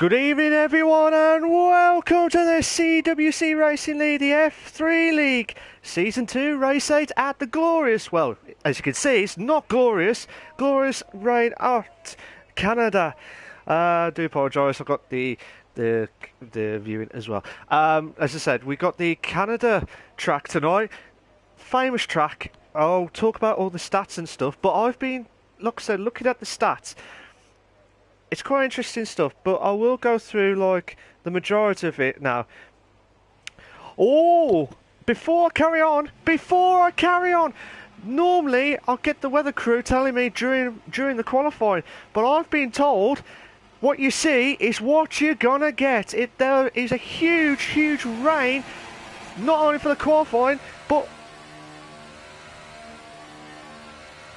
Good evening everyone and welcome to the CWC Racing League, the F3 League, Season 2, Race 8 at the glorious, well, as you can see, it's not glorious rain at Canada. I do apologise, I've got the viewing as well. As I said, we got the Canada track tonight, famous track. I'll talk about all the stats and stuff, but I've been, like I said, looking at the stats. It's quite interesting stuff, but I will go through like the majority of it now. Oh, before I carry on, normally I'll get the weather crew telling me during the qualifying, but I've been told what you see is what you're gonna get. There is a huge rain, not only for the qualifying, but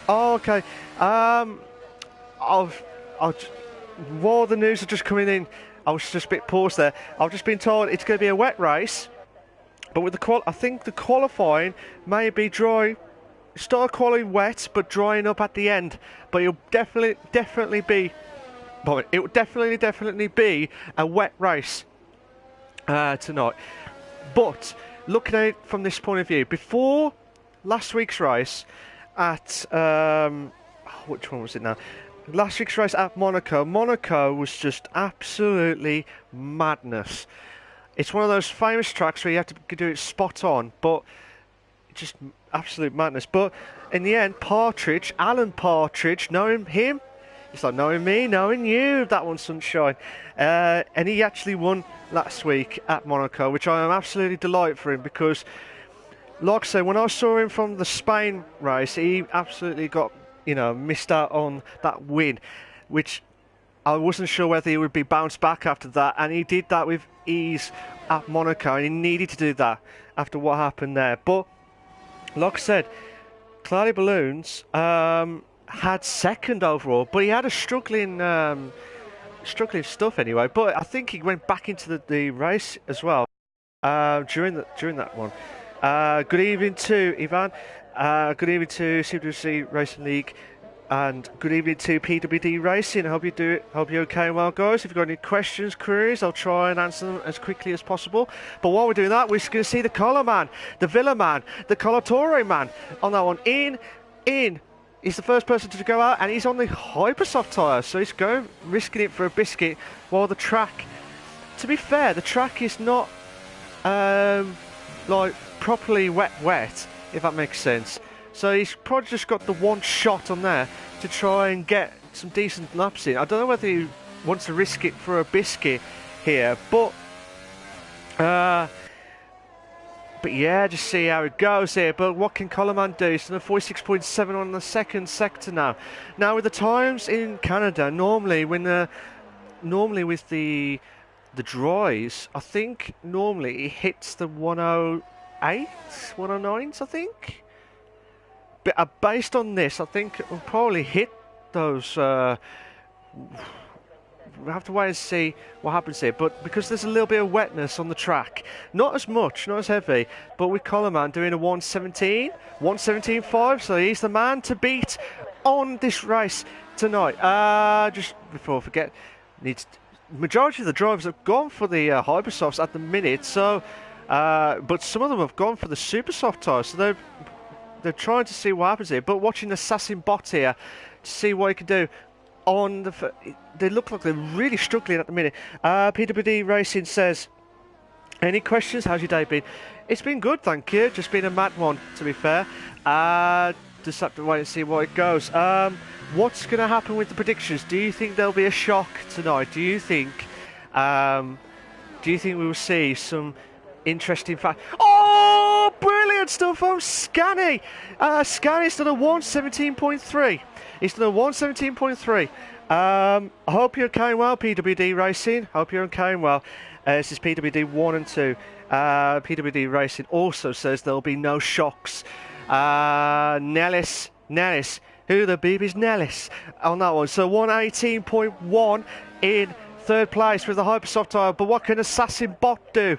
okay. While the news are just coming in, I was just a bit paused there. I've just been told it's going to be a wet race, but with I think the qualifying may be dry. Start qualifying wet, but drying up at the end. But it'll definitely be. But it will definitely be a wet race tonight. But looking at it from this point of view, before last week's race at which one was it now? Last week's race at Monaco was just absolutely madness. It's one of those famous tracks where you have to do it spot on, but just absolute madness. But in the end, Alan Partridge, knowing him, it's like knowing me, knowing you, that one sunshine. And he actually won last week at Monaco, which I am absolutely delighted for him because, like I say, when I saw him from the Spain race, he absolutely got, missed out on that win, which I wasn't sure whether he would be bounced back after that, and he did that with ease at Monaco, and he needed to do that after what happened there. But like I said, Cloudy Balloons had second overall, but he had a struggling stuff anyway. But I think he went back into the race as well during that one. Good evening to Ivan. Good evening to CWC Racing League, and good evening to PWD Racing. I hope you're okay and well, guys. If you've got any questions, queries, I'll try and answer them as quickly as possible. But while we're doing that, we're going to see the Colour Man, the Villa Man, the Collatore Man on that one. He's the first person to go out, and he's on the Hypersoft tyre, so he's risking it for a biscuit. While the track, to be fair, the track is not like properly wet. If that makes sense. So he's probably just got the one shot on there to try and get some decent laps in. I don't know whether he wants to risk it for a biscuit here, but yeah, just see how it goes here. But what can Coleman do? He's done a 46.7 on the second sector now. Now with the times in Canada, normally with the dries, I think normally he hits the 109s, I think. But based on this, I think we'll probably hit those. We'll have to wait and see what happens here. But because there's a little bit of wetness on the track, not as much, not as heavy, but with Coleman doing a 117.5, so he's the man to beat on this race tonight. Just before I forget, majority of the drivers have gone for the Hypersofts at the minute, so. But some of them have gone for the super soft tyres, so they're trying to see what happens here. But watching the Assassin bot here to see what he can do on they look like they're really struggling at the minute. PWD Racing says, any questions? How's your day been? It's been good, thank you. Just been a mad one, to be fair. Just have to wait and see what it goes. What's going to happen with the predictions? Do you think there'll be a shock tonight? Do you think we will see some interesting fact? Oh, brilliant stuff from Scanny. Scanny's done a 117.3. He's done a 117.3. I hope you're okay well, PWD Racing. Hope you're okay well. This is PWD 1 and 2. PWD Racing also says there'll be no shocks. Nellis. Who the beep is Nellis on that one? So 118.1 in third place with the Hypersoft tyre. But what can Assassin Bot do?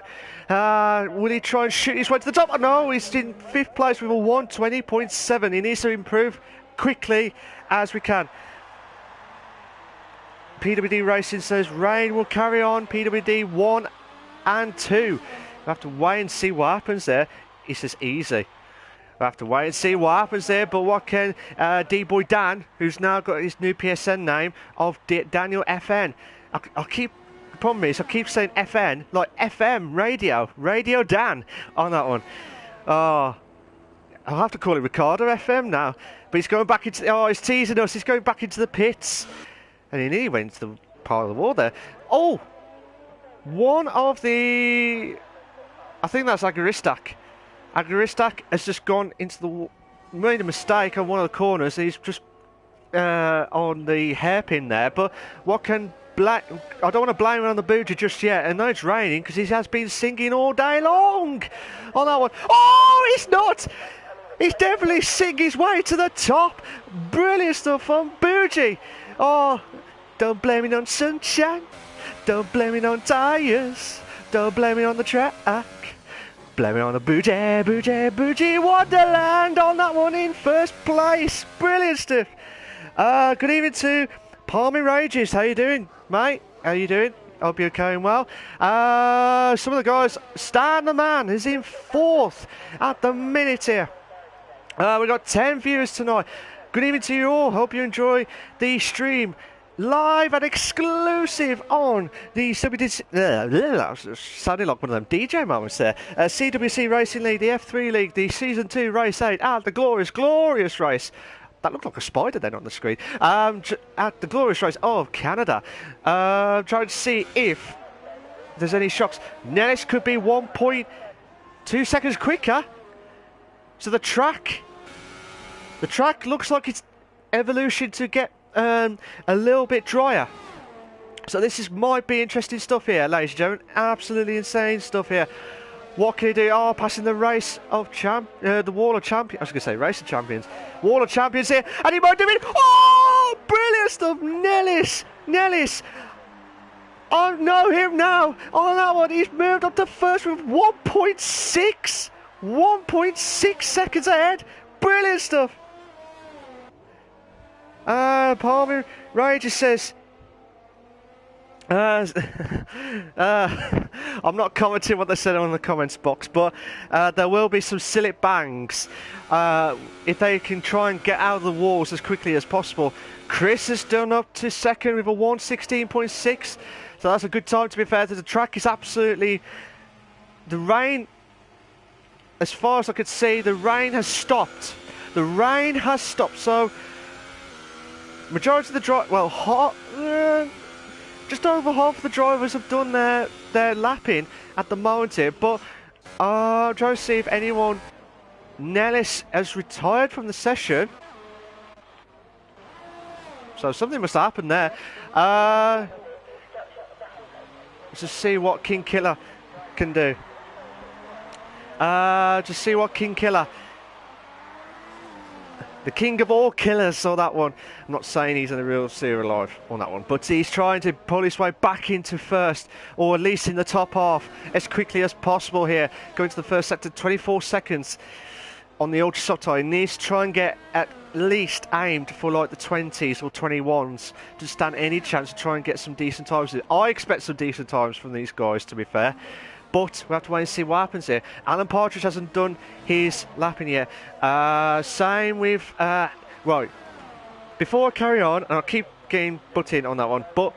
Will he try and shoot his way to the top? No, he's in fifth place with a 120.7. He needs to improve quickly as we can. PWD Racing says rain will carry on. PWD 1 and 2. We'll have to wait and see what happens there. He says easy. We'll have to wait and see what happens there. But what can D-Boy Dan, who's now got his new PSN name of Daniel FN. I'll keep... The problem is I keep saying FN, like FM, Radio Dan on that one. Oh, I'll have to call it Ricardo FM now. But he's going back into... Oh, he's teasing us. He's going back into the pits. And he nearly went into the part of the wall there. Oh! One of the... I think that's Agaristak. Agaristak has just gone into the... Made a mistake on one of the corners. He's just on the hairpin there. But what can... I don't want to blame him on the booger just yet. I know it's raining because he has been singing all day long on that one. Oh, he's not! He's definitely singing his way to the top. Brilliant stuff from Bougie. Oh, don't blame it on sunshine. Don't blame it on tyres. Don't blame it on the track. Blame it on the Bougie Wonderland on that one in first place. Brilliant stuff. Good evening to Palmy Rages. How you doing, mate? How you doing? Hope you're going well. Some of the guys, Stan the Man is in fourth at the minute here. We've got 10 viewers tonight. Good evening to you all. Hope you enjoy the stream. Live and exclusive on the CWC, sounded like one of them DJ moments there. CWC Racing League, the F3 League, the Season 2 Race 8, and the glorious race. That looked like a spider then on the screen. At the glorious race of Canada. Trying to see if there's any shocks. Nellis could be 1.2 seconds quicker. So the track looks like it's evolution to get a little bit drier. So this might be interesting stuff here, ladies and gentlemen. Absolutely insane stuff here. What can he do? Oh, passing the race of the Wall of Champions. I was going to say race of champions. Wall of Champions here, and he might do it. Oh, brilliant stuff, Nellis. I know him now. On that one, he's moved up to first with 1.6 seconds ahead. Brilliant stuff. Palmer Rager says, I'm not commenting what they said on the comments box, but there will be some silly bangs if they can try and get out of the walls as quickly as possible. Chris has done up to second with a 1:16.6, so that's a good time. To be fair to the track, is absolutely... The rain, as far as I could see, the rain has stopped. So majority of the drive, well, just over half of the drivers have done their lapping at the moment here, but I'm trying to see if anyone... Nellis has retired from the session, so something must have happened there. Let's just see what King Killer can do. Just see what King Killer... The king of all killers saw that one. I'm not saying he's in the real serial life on that one, but he's trying to pull his way back into first, or at least in the top half, as quickly as possible here. Going to the first sector, 24 seconds on the ultra soft tire. He needs to try and get at least aimed for like the 20s or 21s to stand any chance to try and get some decent times. I expect some decent times from these guys, to be fair. But we have to wait and see what happens here. Alan Partridge hasn't done his lapping yet. Same with... right. Before I carry on, and I'll keep getting butt in on that one, but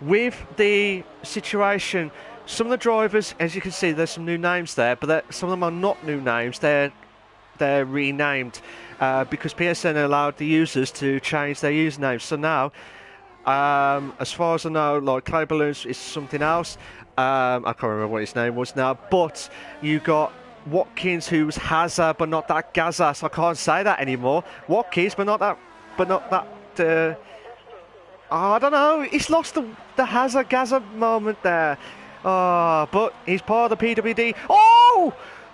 with the situation, some of the drivers, as you can see, there's some new names there, but some of them are not new names. They're renamed because PSN allowed the users to change their usernames. So now, as far as I know, like Clay Balloons is something else. I can't remember what his name was now, but you got Watkins, who's Hazard, but not that Gaza, so I can't say that anymore. Watkins, but not that. I don't know. He's lost the Hazard Gaza moment there. But he's part of the PWD. Oh,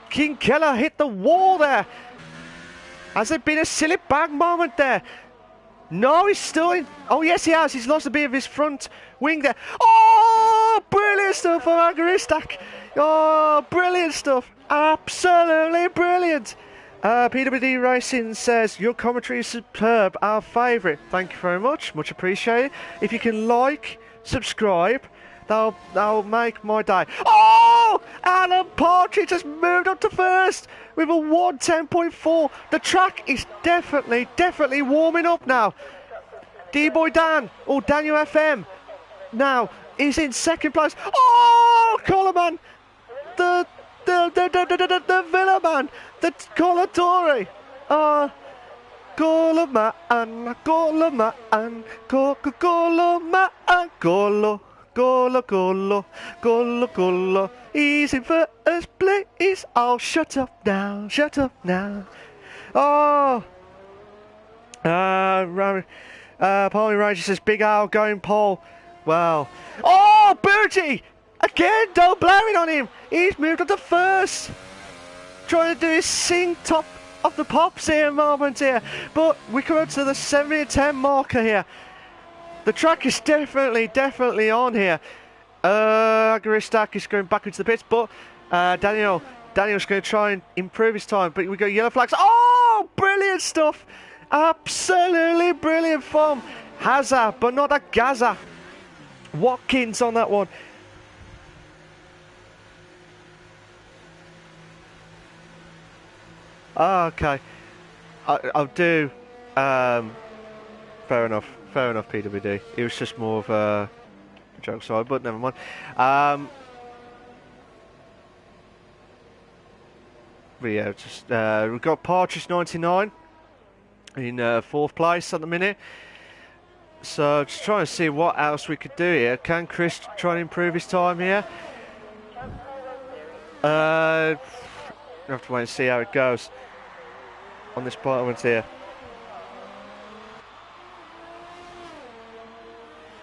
King Killer hit the wall there. Has it been a silly bang moment there? No, he's still in. Oh, yes, he has. He's lost a bit of his front wing there. Oh, brilliant stuff from Agaristak. Oh, brilliant stuff. Absolutely brilliant. PWD Racing says, your commentary is superb, our favourite. Thank you very much, much appreciated. If you can like, subscribe, that'll make my day. Oh! Alan Partridge has moved up to first with a 1:10.4. The track is definitely warming up now. D-Boy Dan, or Daniel FM, now is in second place. Oh! Coleman! The Villa man, the Colatore, Coleman, Golo, he's in first place. Oh, shut up now. Oh, Polly Ranger says, Big Al going pole. Well, oh, Bertie! Again, don't blame it on him. He's moved up to first. Trying to do his sing top of the pops here moment here. But we come up to the 7:10 marker here. The track is definitely on here. Agaristak is going back into the pits, but Daniel's going to try and improve his time. But we got yellow flags. Oh, brilliant stuff. Absolutely brilliant form. Hazard, but not a Gaza. Watkins on that one. Oh, okay. I'll do. Fair enough, PWD. It was just more of a joke, sorry, but never mind. But yeah, just we've got Partridge 99 in fourth place at the minute. So just trying to see what else we could do here. Can Chris try and improve his time here? I have to wait and see how it goes on this part here.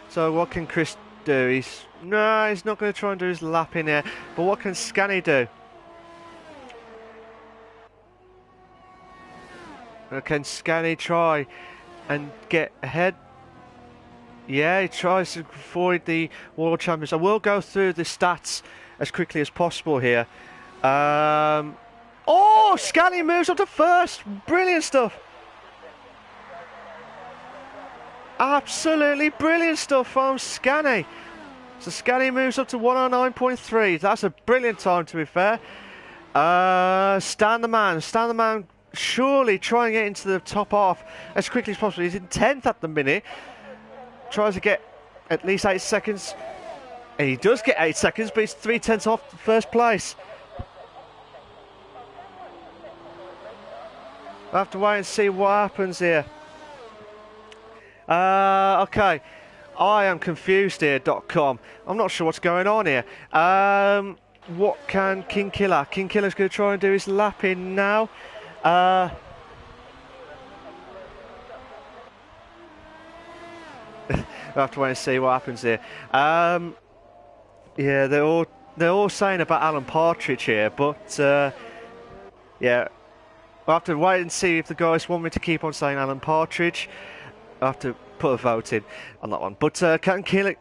So what can Chris do? He's not going to try and do his lap in here. But what can Scanny do? Can Scanny try and get ahead? Yeah, he tries to avoid the World Champions. I will go through the stats as quickly as possible here. Oh, Scanny moves up to first. Brilliant stuff. Absolutely brilliant stuff from Scanny. So Scanny moves up to 109.3. That's a brilliant time, to be fair. Stan the man surely trying to get into the top half as quickly as possible. He's in 10th at the minute. Tries to get at least 8 seconds. And he does get 8 seconds, but he's 3/10 off first place. We'll have to wait and see what happens here. Okay. I am confused here.com. I'm not sure what's going on here. What can King Killer? King Killer's going to try and do his lap in now. We'll have to wait and see what happens here. Yeah, they're all saying about Alan Partridge here, but yeah, we'll have to wait and see if the guys want me to keep on saying Alan Partridge. I'll have to put a vote in on that one. But can King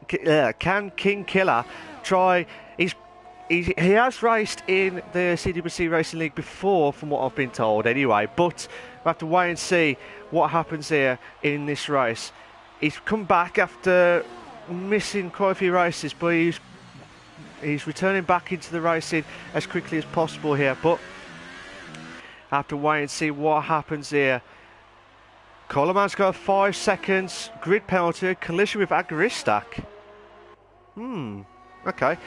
Killer try? He has raced in the CWC Racing League before, from what I've been told anyway, but we'll have to wait and see what happens here in this race. He's come back after missing quite a few races, but he's returning back into the racing as quickly as possible here. But I have to wait and see what happens here. Coleman's got 5 seconds grid penalty, collision with Agaristak. Okay,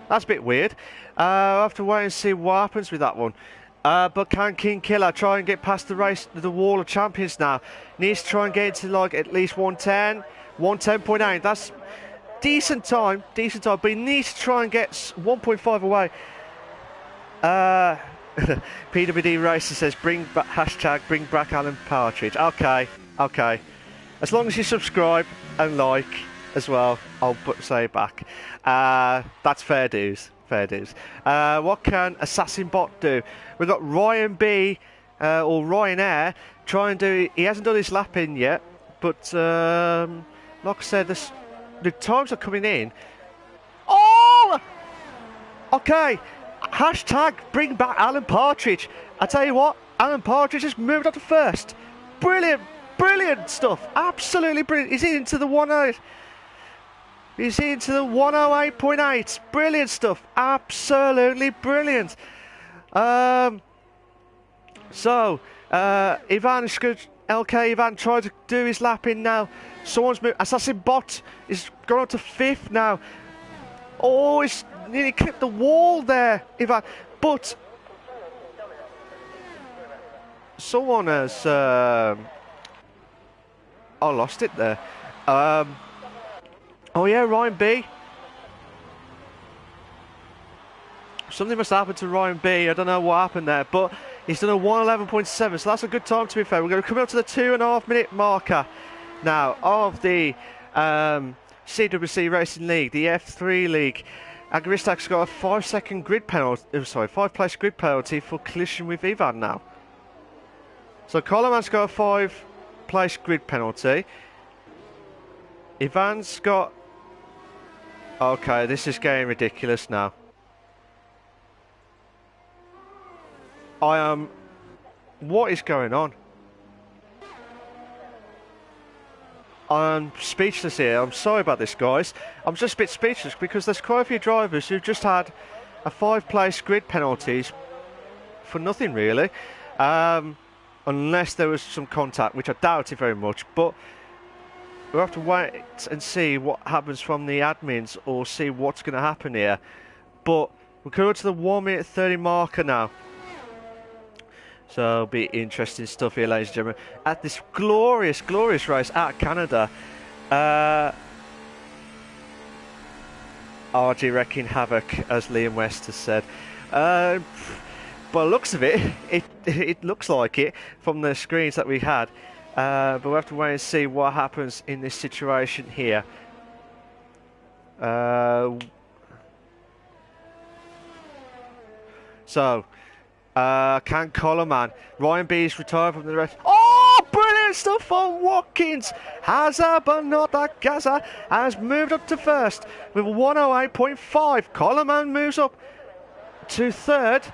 that's a bit weird. I'll have to wait and see what happens with that one. But can King Killer try and get past the wall of champions now? Needs to try and get into like at least 110, 110.8. That's decent time, but he needs to try and get 1.5 away. PWD Racer says bring back Alan Partridge. Okay. As long as you subscribe and like as well, I'll say it back. That's fair dues. What can Assassin Bot do? We've got Ryan B or Ryan Air trying to do. He hasn't done his lap in yet, but like I said, the times are coming in. Oh, okay. Hashtag bring back Alan Partridge. I tell you what, Alan Partridge has moved on to first. Brilliant, brilliant stuff. Absolutely brilliant. He's into the 108. He's into the 108.8. Brilliant stuff. Absolutely brilliant. Ivan is good. LK Ivan tried to do his lap in now. Someone's moved. Assassin Bot is going up to 5th now. Oh, he's nearly clipped the wall there, Ivan. But someone has... I lost it there. Oh yeah, Ryan B. Something must have happened to Ryan B. I don't know what happened there, but he's done a 1:11.7, so that's a good time to be fair. We're going to come up to the 2.5 minute marker now of the CWC Racing League, the F3 League. Agaristak's got a 5-second grid penalty, 5-place grid penalty for collision with Ivan now. So Coleman's got a 5-place grid penalty. Ivan's got... Okay, this is getting ridiculous now. What is going on? I'm speechless here. I'm sorry about this, guys. I'm just a bit speechless because there's quite a few drivers who've just had a 5-place grid penalties for nothing, really. Unless there was some contact, which I doubt it very much. But we'll have to wait and see what happens from the admins or see what's going to happen here. But we're going to the 1:30 marker now. So it'll be interesting stuff here, ladies and gentlemen, at this glorious, glorious race at Canada. RG wrecking havoc, as Liam West has said. By the looks of it, it looks like it from the screens that we had. But we'll have to wait and see what happens in this situation here. Can Coleman. Ryan B is retired from the rest. Oh, brilliant stuff from Watkins. Hazard, but not that Gaza, has moved up to first with 108.5. Coleman moves up to 3rd.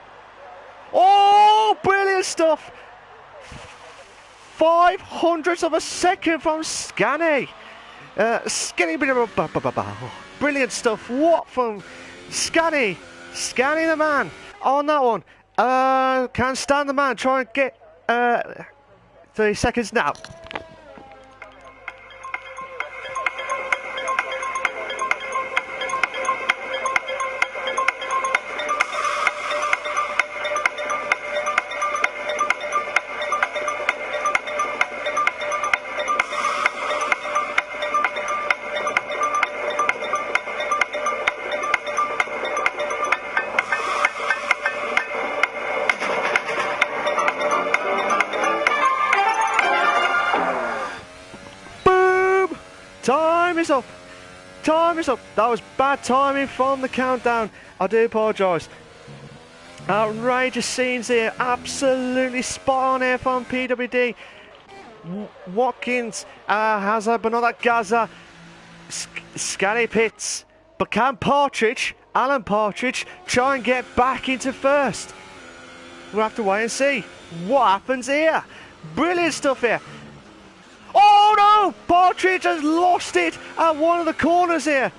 Oh, brilliant stuff. 0.05 of a second from Scanny. Brilliant stuff. What from Scanny? Scanny the man on that one. Can't stand the man. Try and get 30 seconds now. Time is up. Time is up. That was bad timing from the countdown. I do apologise. Outrageous scenes here. Absolutely spot on here from PWD. Watkins has a banana Gaza. Scanny pits. But can Partridge, Alan Partridge, try and get back into first? We'll have to wait and see what happens here. Brilliant stuff here. Oh no! Partridge has lost it at one of the corners here.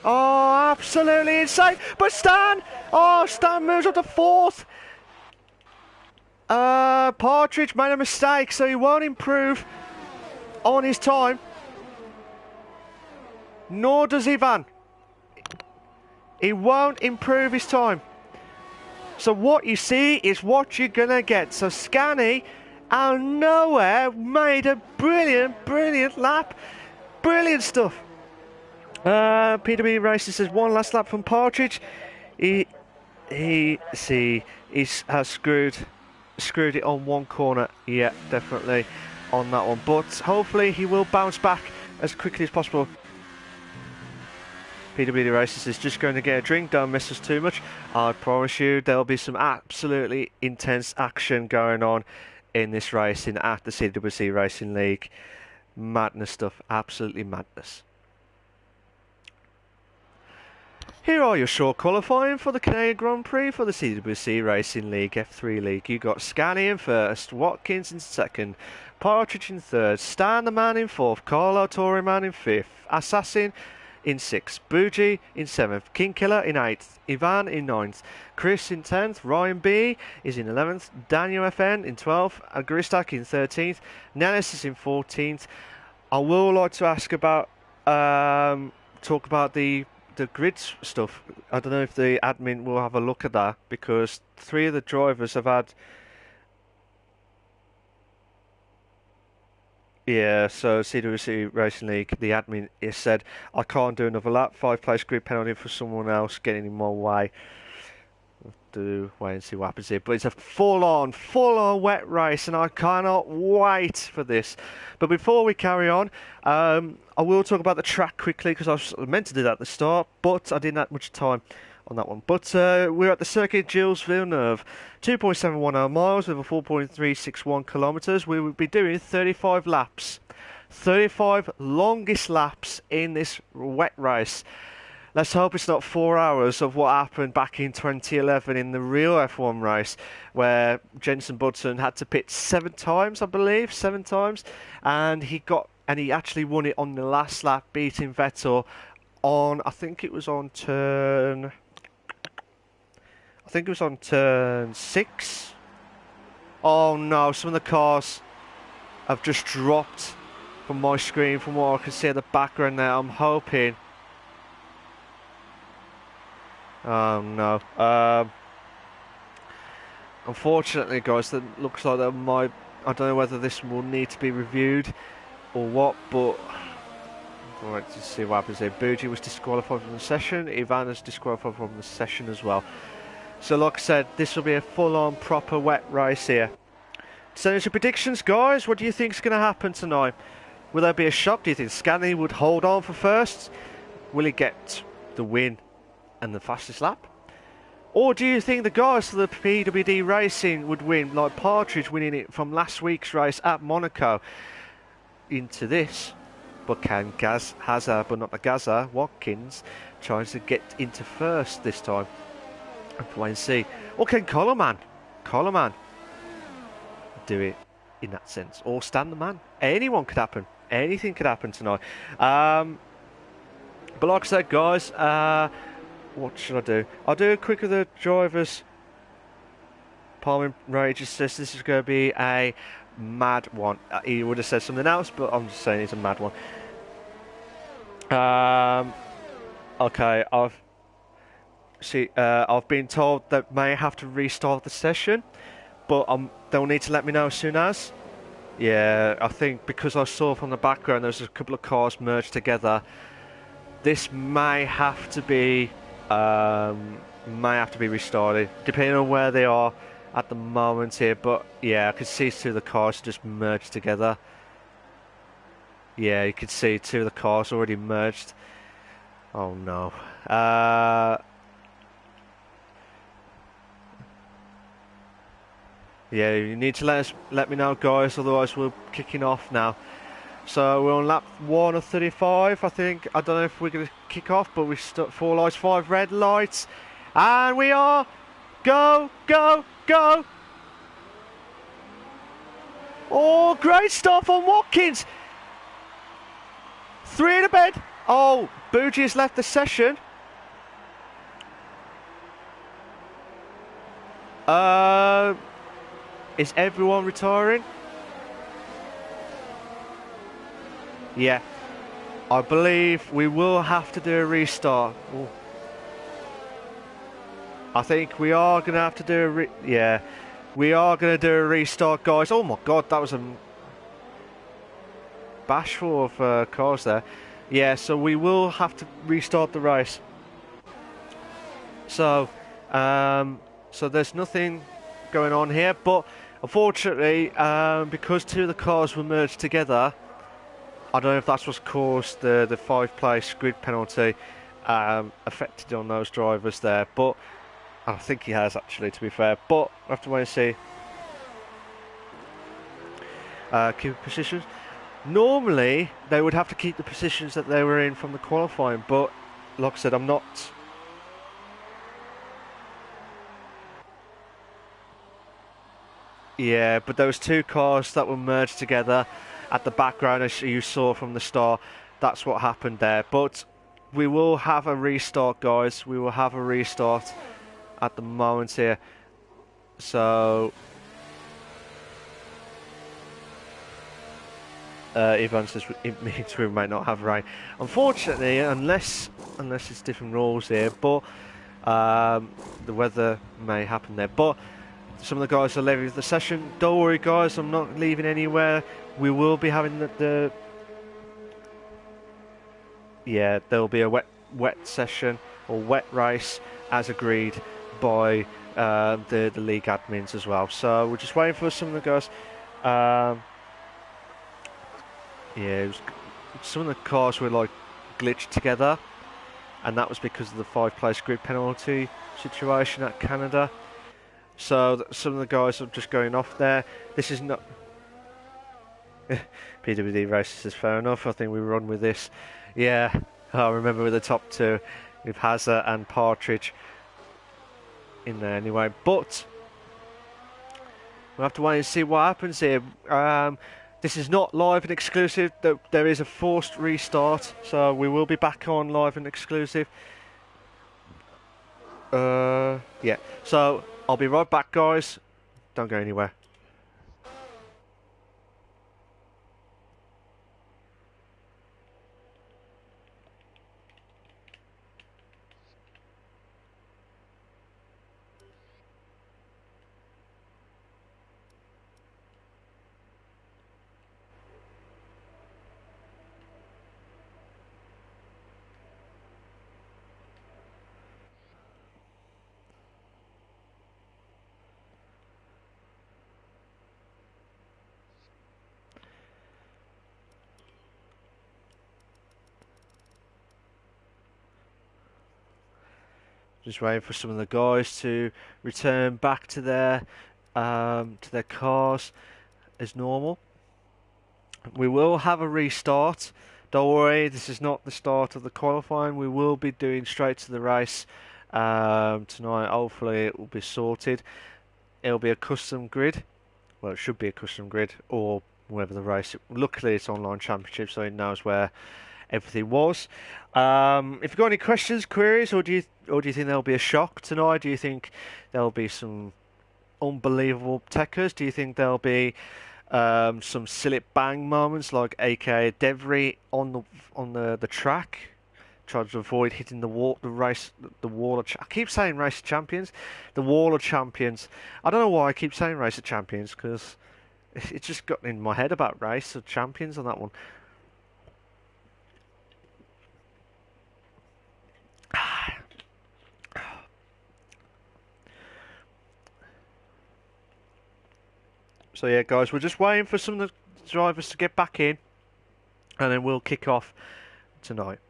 Oh, absolutely insane. But Stan! Oh, Stan moves up to 4th. Partridge made a mistake, so he won't improve on his time. Nor does Ivan. He won't improve his time. So what you see is what you're going to get. So Scanny, out of nowhere, made a brilliant, brilliant lap. Brilliant stuff. PW Racing says one last lap from Partridge. He has screwed it on one corner. Yeah, definitely on that one. But hopefully he will bounce back as quickly as possible. PWD Races is just going to get a drink, don't miss us too much. I promise you there'll be some absolutely intense action going on in this racing at the CWC Racing League. Madness stuff, absolutely madness. Here are your short qualifying for the Canadian Grand Prix for the CWC Racing League F3 League. You got Scani in first, Watkins in second, Partridge in third, Stan the Man in fourth, Carlo Torreman in fifth, Assassin in sixth, Bougie in seventh, Kingkiller in eighth, Ivan in ninth, Chris in 10th, Ryan B is in 11th, Daniel FN in 12th, Agristak in 13th, Nellis is in 14th. I will like to ask about, talk about the grid stuff. I don't know if the admin will have a look at that, because 3 of the drivers have had... Yeah, so CWC Racing League, the admin has said, I can't do another lap, 5-place grid penalty for someone else getting in my way. We'll do wait and see what happens here. But it's a full-on wet race, and I cannot wait for this. But before we carry on, I will talk about the track quickly, because I was meant to do that at the start, but I didn't have much time on that one. But we're at the Circuit Gilles Villeneuve, 2.710 miles with a 4.361 kilometres. We will be doing 35 laps, 35 longest laps in this wet race. Let's hope it's not 4 hours of what happened back in 2011 in the real F1 race, where Jenson Button had to pit 7 times, I believe, 7 times, and he actually won it on the last lap, beating Vettel on, I think it was on turn 6. Oh no, some of the cars have just dropped from my screen from what I can see at the background there. I'm hoping... Oh no. Unfortunately, guys, that looks like that might... I don't know whether this will need to be reviewed or what, but... Alright, let's see what happens here. Bougie was disqualified from the session. Ivan is disqualified from the session as well. So like I said, this will be a full-on proper wet race here. So your predictions, guys. What do you think is going to happen tonight? Will there be a shock? Do you think Scani would hold on for first? Will he get the win and the fastest lap? Or do you think the guys for the PWD Racing would win, like Partridge winning it from last week's race at Monaco into this? But can Hazard, but not the Gaza, Watkins, tries to get into first this time? Wait and see. Or can Coleman do it in that sense? Or Stan the Man? Anyone could happen. Anything could happen tonight. But like I said, guys, what should I do? I'll do a quick of the drivers. Palmer Ray just says this is going to be a mad one. He would have said something else, but I'm just saying it's a mad one. Okay, I've been told that may have to restart the session, but they'll need to let me know as soon as. Yeah, I think because I saw from the background there's a couple of cars merged together. This may have to be restarted, depending on where they are at the moment here. But yeah, I can see 2 of the cars just merged together. Yeah, you can see 2 of the cars already merged. Oh no. Yeah, you need to let me know, guys, otherwise we're kicking off now. So we're on lap 1 of 35, I think. I don't know if we're going to kick off, but we start 4 lights, 5 red lights, and we are go, go, go. Oh, great stuff on Watkins. 3 in a bed. Oh, Bougie has left the session. Is everyone retiring? Yeah. I believe we will have to do a restart. Ooh. I think we are going to have to do yeah. We are going to do a restart, guys. Oh my god, that was a bash full of cars there. Yeah, so we will have to restart the race. So, so there's nothing going on here, but unfortunately, because 2 of the cars were merged together, I don't know if that's what's caused the 5-place grid penalty affected on those drivers there, but I think he has actually, to be fair. But we'll have to wait and see. Keep positions. Normally, they would have to keep the positions that they were in from the qualifying, but like I said, I'm not Yeah, but those two cars that were merged together at the background, as you saw from the start, that's what happened there. But we will have a restart, guys. We will have a restart at the moment here. So Ivan says it means we might not have rain. Unfortunately, unless it's different rules here, but the weather may happen there. But some of the guys are leaving the session. Don't worry, guys, I'm not leaving anywhere. We will be having yeah, there'll be a wet session or wet race as agreed by the league admins as well. So we're just waiting for some of the guys. Yeah, some of the cars were like glitched together, and that was because of the 5-place grid penalty situation at Canada. So some of the guys are just going off there. This is not PWD races is fair enough. I think we run with this. Yeah, I remember with the top two with Hazard and Partridge in there anyway. But we'll have to wait and see what happens here. This is not live and exclusive. There is a forced restart, so we will be back on live and exclusive. Yeah. So I'll be right back, guys. Don't go anywhere. Just waiting for some of the guys to return back to their cars as normal. We will have a restart. Don't worry, this is not the start of the qualifying. We will be doing straight to the race tonight. Hopefully it will be sorted. It'll be a custom grid. Well, it should be a custom grid, or wherever the race. Luckily it's online championship, so it knows where everything was. If you've got any questions, queries, or do you think there'll be a shock tonight? Do you think there'll be some unbelievable techers? Do you think there'll be some silly bang moments like AKA Devry on the track, trying to avoid hitting the wall, the wall of I keep saying race of champions, the wall of champions. I don't know why I keep saying race of champions, because it's just got in my head about race of champions on that one. So yeah, guys, we're just waiting for some of the drivers to get back in, and then we'll kick off tonight.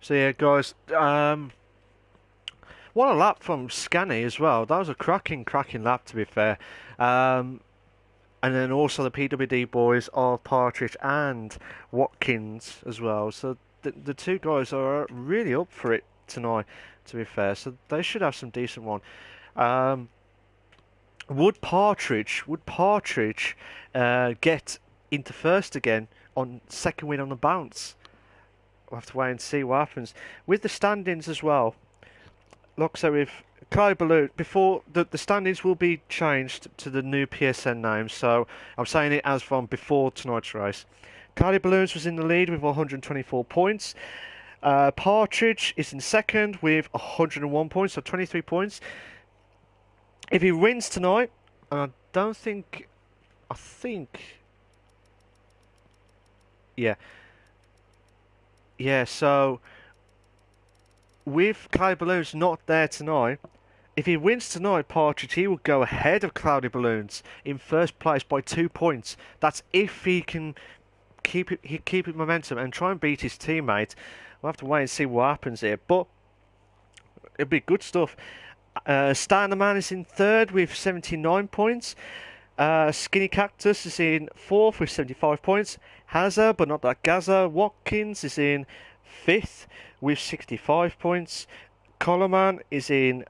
So yeah, guys, what a lap from Scanny as well. That was a cracking lap, to be fair. And then also the PWD boys of Partridge and Watkins as well. So the two guys are really up for it tonight, to be fair. So they should have some decent one. Would Partridge get into first again on second win on the bounce? We'll have to wait and see what happens. With the standings as well, like I said, with Clyde Balloon, before the standings will be changed to the new PSN name, so I'm saying it as from before tonight's race. Clyde Balloons was in the lead with 124 points. Partridge is in second with 101 points, so 23 points. If he wins tonight, and I think, yeah. Yeah, so with Clyde Balloons not there tonight, if he wins tonight, Partridge, he will go ahead of Cloudy Balloons in first place by 2 points. That's if he can keep it momentum and try and beat his teammate. We'll have to wait and see what happens here, but it'll be good stuff. Stan the Man is in third with 79 points. Skinny Cactus is in fourth with 75 points. Hazza, but not that Gaza. Watkins is in fifth with 65 points. Collarman is in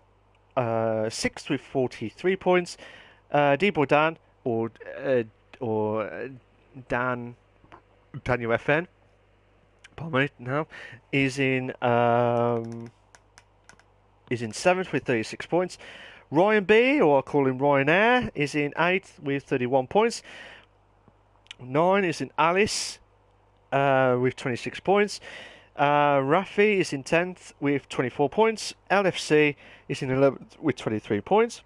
sixth with 43 points. D-Boy Dan or Daniel FN, pardon me, now is in seventh with 36 points. Ryan B, or I call him Ryan Air, is in eighth with 31 points. 9 is in Alice with 26 points. Rafi is in 10th with 24 points. LFC is in 11th with 23 points.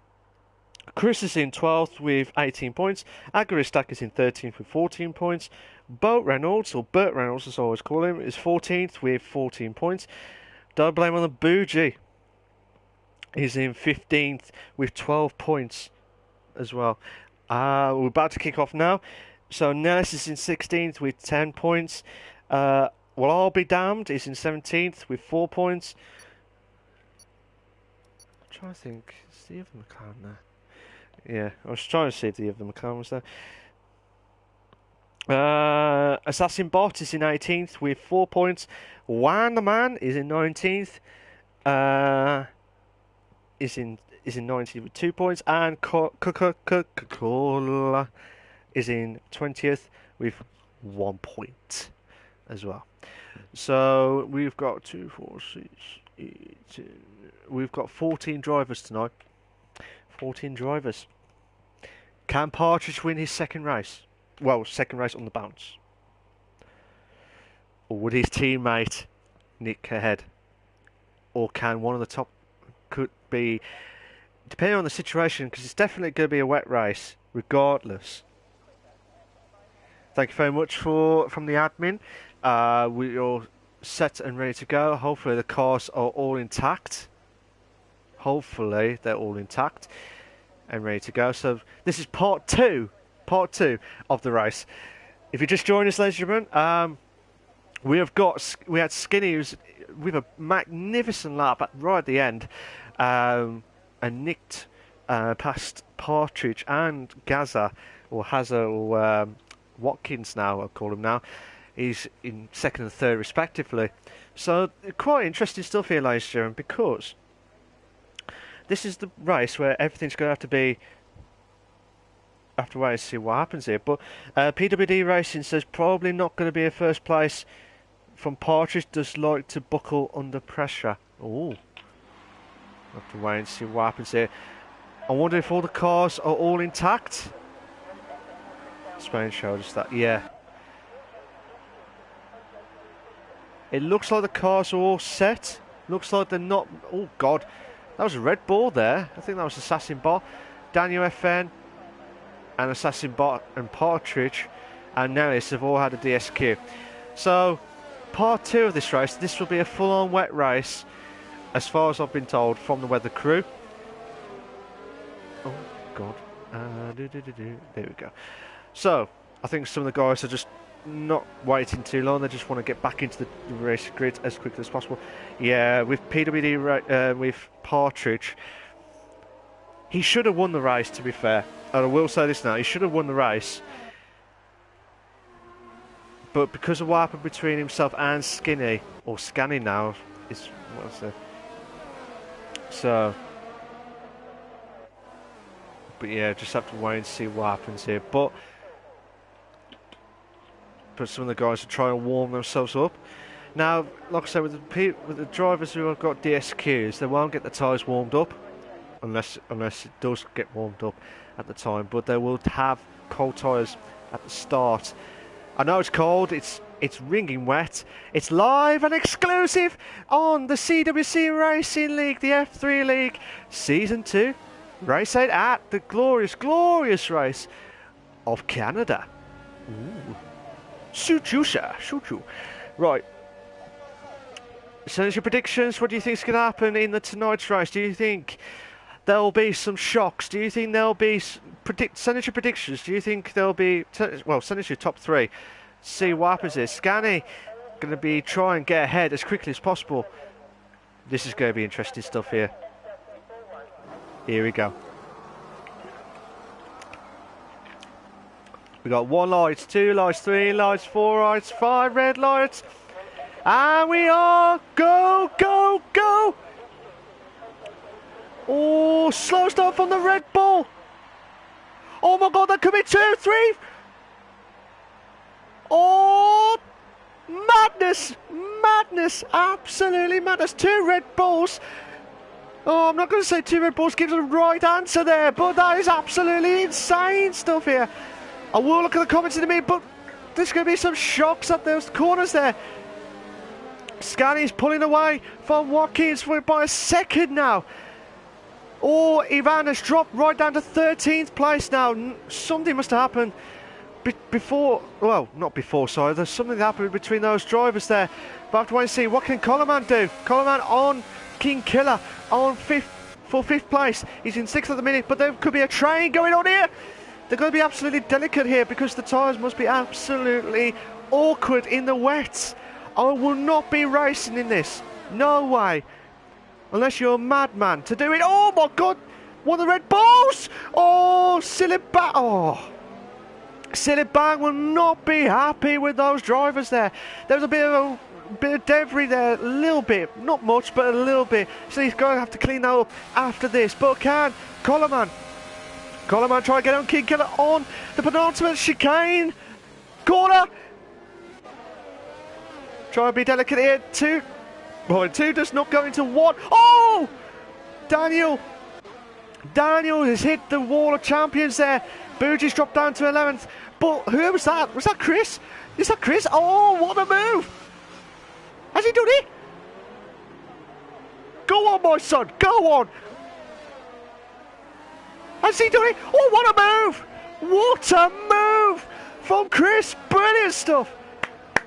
Chris is in 12th with 18 points. Agaristak is in 13th with 14 points. Boat Reynolds, or Bert Reynolds as I always call him, is 14th with 14 points. Don't blame on the bougie. He's in 15th with 12 points as well. We're about to kick off now. So Nellis is in 16th with 10 points. Well, I'll Be Damned is in 17th with 4 points. I'm trying to think. Is the other McLaren there? Yeah, I was trying to see if the other McLaren was there. Assassin Bot is in 18th with 4 points. Wan the Man is in 19th. Is in 19th with 2 points. And Coca-Cola is in 20th with 1 point as well. So we've got 2, 4, 6, 8, 10. We've got 14 drivers tonight. 14 drivers. Can Partridge win his second race? Well, second race on the bounce. Or would his teammate nick ahead? Or can one of the top, could be, depending on the situation, because it's definitely going to be a wet race, regardless. Thank you very much from the admin. We're all set and ready to go. Hopefully the cars are all intact. Hopefully they're all intact and ready to go. So this is part two of the race. If you just joined us, ladies and gentlemen, we had Skinny who's with a magnificent lap right at the end, and nicked past Partridge and Gaza or Hazza or Watkins now, I'll call him now. He's in second and third respectively. So quite interesting stuff here, ladies and gentlemen, because this is the race where everything's going to have to be. Have to wait and see what happens here. But PWD Racing says probably not going to be a first place from Partridge. Does like to buckle under pressure. Oh, have to wait and see what happens here. I wonder if all the cars are all intact. Spain showed us that. Yeah. It looks like the cars are all set. Looks like they're not. Oh God, that was a red ball there. I think that was Assassin Bot, Daniel FN, and Assassin Bot and Partridge and Nellis have all had a DSQ. So part two of this race. This will be a full-on wet race, as far as I've been told from the weather crew. Oh God. There we go. So I think some of the guys are just not waiting too long. They just want to get back into the race grid as quickly as possible. Yeah, with PWD, with Partridge, he should have won the race, to be fair. And I will say this now, he should have won the race. But because of what happened between himself and Skinny, or Scanny now, is what I said. So, but yeah, just have to wait and see what happens here. But some of the guys are trying to warm themselves up. Now, like I said, with the drivers who have got DSQs, they won't get the tyres warmed up unless it does get warmed up at the time. But they will have cold tyres at the start. I know it's cold. It's ringing wet. It's live and exclusive on the CWC Racing League, the F3 League, Season 2, Race 8 at the glorious, glorious race of Canada. Ooh. Shoot you, sir. Shoot you. Right. So, your predictions. What do you think is going to happen in tonight's race? Do you think there'll be some shocks? Do you think there'll be sanitary predictions? Do you think there'll be sanitary top 3? See what happens here. Scani going to be trying to get ahead as quickly as possible. This is going to be interesting stuff here. Here we go. We got 1 light, 2 lights, 3 lights, 4 lights, 5 red lights. And we are go, go, go. Oh, slow start from the Red Bull. Oh my God, that could be 2, 3. Oh, madness, madness, absolutely madness. 2 Red Bulls. Oh, I'm not going to say 2 Red Bulls gives the right answer there, but that is absolutely insane stuff here. I will look at the comments in a minute, but there's going to be some shocks at those corners there. Scani's pulling away from Watkins by a second now. Oh, Ivan has dropped right down to 13th place now. Something must have happened before, well, not before, sorry. There's something that happened between those drivers there. But I have to wait and see, what can Coleman do? Coleman on King Killer on 5th place. He's in 6th at the minute, but there could be a train going on here. They're going to be absolutely delicate here because the tyres must be absolutely awkward in the wets. I will not be racing in this. No way. Unless you're a madman to do it. Oh my God. One of the Red Bulls. Oh, Silly Bang. Oh. Silly Bang will not be happy with those drivers there. There was a bit of debris there. A little bit. Not much, but a little bit. So he's going to have to clean that up after this. But can Coleman try to get on King Killer on the penultimate chicane. Corner. Try to be delicate here. 2. Well, 2 does not go into 1. Oh! Daniel has hit the wall of champions there. Bougi's dropped down to 11th. But who was that? Was that Chris? Is that Chris? Oh, what a move! Has he done it? Go on, my son. Go on. Has he done it? Oh, what a move! What a move from Chris. Brilliant stuff.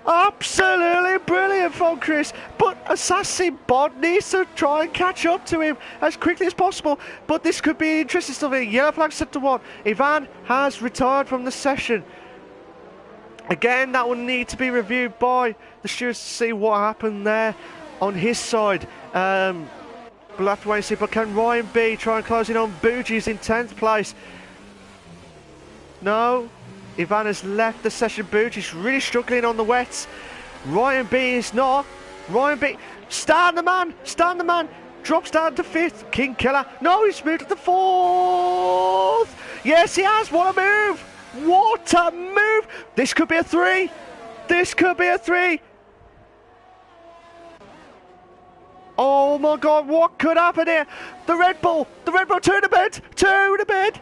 Absolutely brilliant from Chris. But Assassin Bond needs to try and catch up to him as quickly as possible. But this could be interesting stuff here. Yellow flag set to 1. Ivan has retired from the session. Again, that will need to be reviewed by the stewards to see what happened there on his side. We'll have to wait and see. But can Ryan B try and close in on Bougi's in 10th place? No. Ivan has left the session. Bougi's really struggling on the wets. Ryan B is not. Ryan B. Stand the man. Drops down to 5th. King Killer. No, he's moved to the 4th. Yes, he has. What a move. What a move. This could be a 3. This could be a 3. Oh my God, what could happen here? The Red Bull to the bed.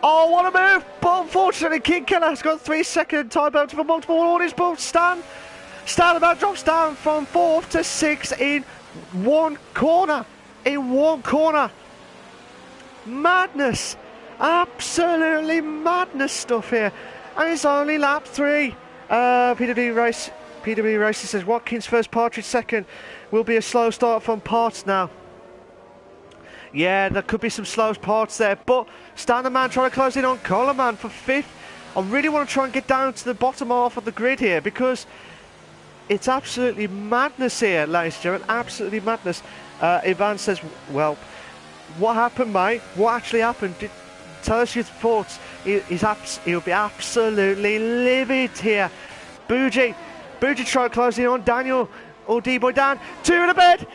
Oh, what a move. But unfortunately, King Killer has got 3-second time penalty for multiple orders. But Stan about drops down from 4th to 6th in 1 corner. Madness. Absolutely madness stuff here. And it's only lap 3. PW Racing says Watkins first, Partridge second. Will be a slow start from Parts now. Yeah, there could be some slow parts there, but Standerman trying to close in on Coleman for 5th. I really want to try and get down to the bottom half of the grid here because it's absolutely madness here, ladies and gentlemen. Absolutely madness. Ivan says, well, what happened, mate? What actually happened? Tell us your thoughts. He'll be absolutely livid here. Bougie trying to close in on Daniel. Oh, D-Boy Dan. 2 in the bed.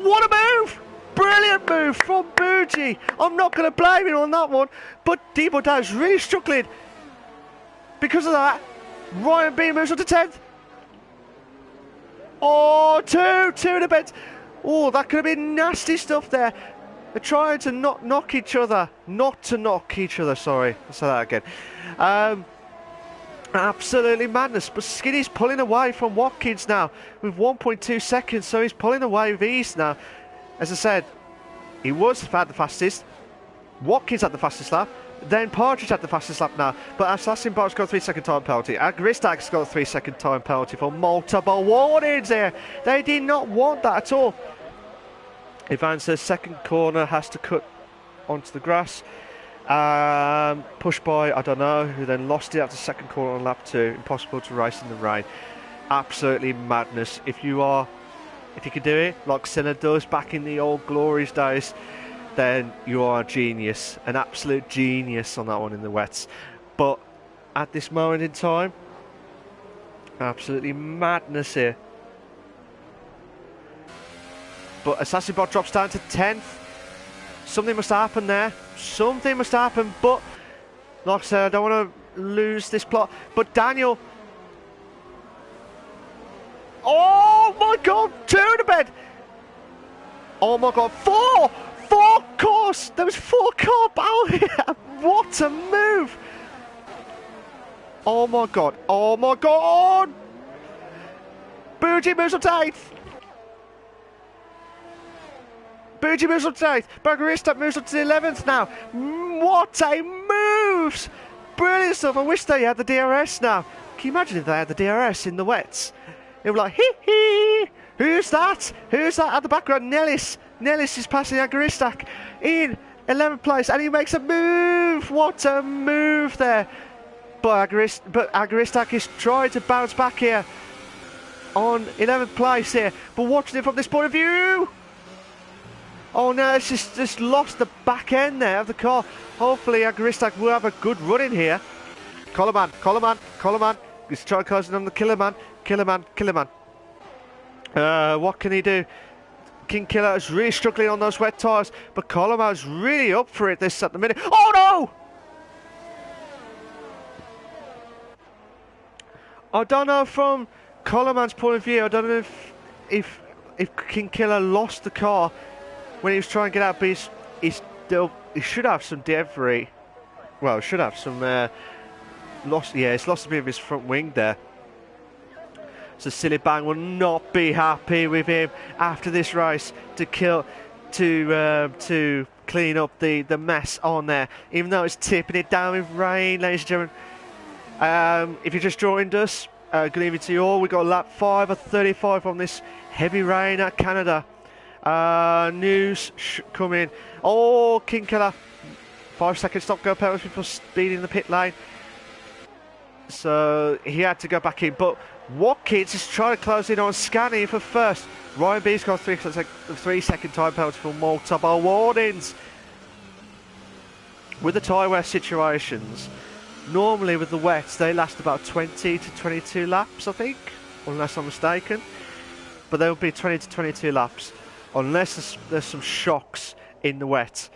What a move! Brilliant move from Bougie. I'm not going to blame him on that one, but D-Boy Dan's really struggling. Because of that, Ryan B moves on to 10th. Oh, 2 in the bed. Oh, that could have been nasty stuff there. They're trying to not knock each other. Not to knock each other, sorry. I'll say that again. Absolutely madness, but Skinny's pulling away from Watkins now with 1.2 seconds, so he's pulling away with ease now. As I said, he was had the fastest, Watkins had the fastest lap, then Partridge had the fastest lap now, but Assassin Bot's got a 3-second time penalty. Agristag's got a 3-second time penalty for multiple warnings here. They did not want that at all. Ivan says second corner has to cut onto the grass. Pushed by, I don't know, who then lost it after second corner on lap 2. Impossible to race in the rain. Absolutely madness. If you can do it like Senna does back in the old glories days, then you are a genius. An absolute genius on that one in the wets. But at this moment in time, absolutely madness here. But Assassin Bot drops down to 10th. Something must happen there. Something must happen. But, like I said, I don't want to lose this plot. But Daniel... Oh my God! 2 in the bed! Oh my God! 4! 4 cars! There was 4 car battle here! What a move! Oh my God! Oh my God! Bougie moves up to 8th! Bougie moves up to 8th. Bargarista moves up to the 11th now. What a moves! Brilliant stuff. I wish they had the DRS now. Can you imagine if they had the DRS in the wets? It would be like, hee hee! Who's that? Who's that at the background? Nellis. Nellis is passing Agaristak in 11th place and he makes a move. What a move there. But Agaristak is trying to bounce back here on 11th place here. But watching it from this point of view. Oh no, it's just lost the back end there of the car. Hopefully Agaristak will have a good run in here. Collarman. He's trying to close in on the Killerman. What can he do? King Killer is really struggling on those wet tyres, but Collarman's really up for it this at the minute. Oh no! I don't know from Collarman's point of view, I don't know if King Killer lost the car when he was trying to get out, but he should have some debris. Well, should have some lost. Yeah, he's lost a bit of his front wing there. So Silly Bang will not be happy with him after this race to clean up the mess on there, even though it's tipping it down with rain, ladies and gentlemen. If you just joined us, good evening to you all. We got lap 5 of 35 on this heavy rain at Canada. News coming. Oh, King Killer. 5-second stop go penalty before speeding the pit lane. So he had to go back in. But Watkins is trying to close in on Scanny for first. Ryan B's got a 3-second time penalty for multiple warnings. With the tyre wear situations, normally with the wets, they last about 20 to 22 laps, I think, unless I'm mistaken. But there will be 20 to 22 laps. Unless there's some shocks in the wet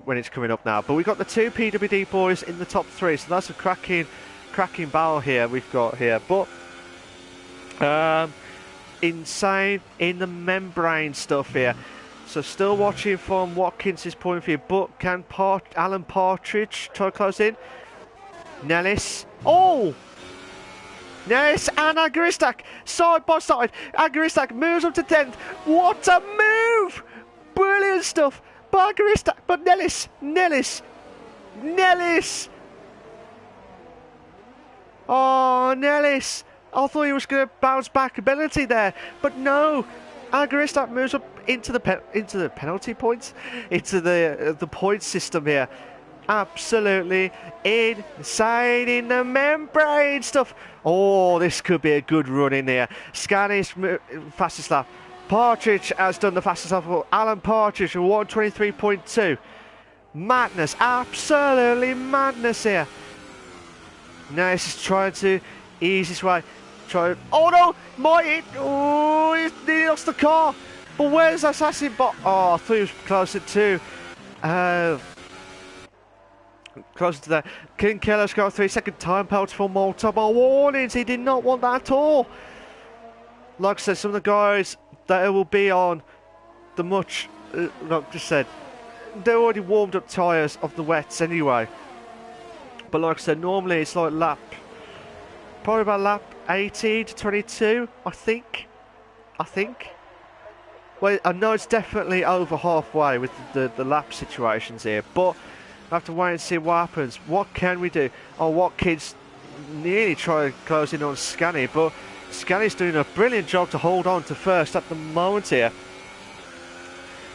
when it's coming up now. But we've got the 2 PWD boys in the top 3, so that's a cracking battle here we've got here. But insane in the membrane stuff here. So still watching from Watkins' point of view. But can Alan Partridge try to close in? Nellis. Oh! Yes, and Agaristak, side by side. Agaristak moves up to 10th. What a move! Brilliant stuff. But Agaristak, but Nellis. Oh, Nellis. I thought he was going to bounce back ability there, but no. Agaristak moves up into the penalty points, into the point system here. Absolutely insane in the membrane stuff. Oh, this could be a good run in here. Scanny's fastest lap. Partridge has done the fastest lap. Alan Partridge, 1:23.2. Madness, absolutely madness here. Now he's trying to ease his way. Oh no, he's nearly lost the car. But where's Assassin Bot? Oh, I thought he was closer to. Closer to that. King Killer's got a 3-second time penalty for multiple warnings. He did not want that at all. Like I said, some of the guys that will be on the much, like I said, they're already warmed up tyres of the wets anyway. But like I said, normally it's like probably about lap 18 to 22, I think. Well, I know it's definitely over halfway with the lap situations here, but I have to wait and see what happens. What can we do? Oh, Watkins nearly try to close in on Scanny, but Scanny's doing a brilliant job to hold on to first at the moment here.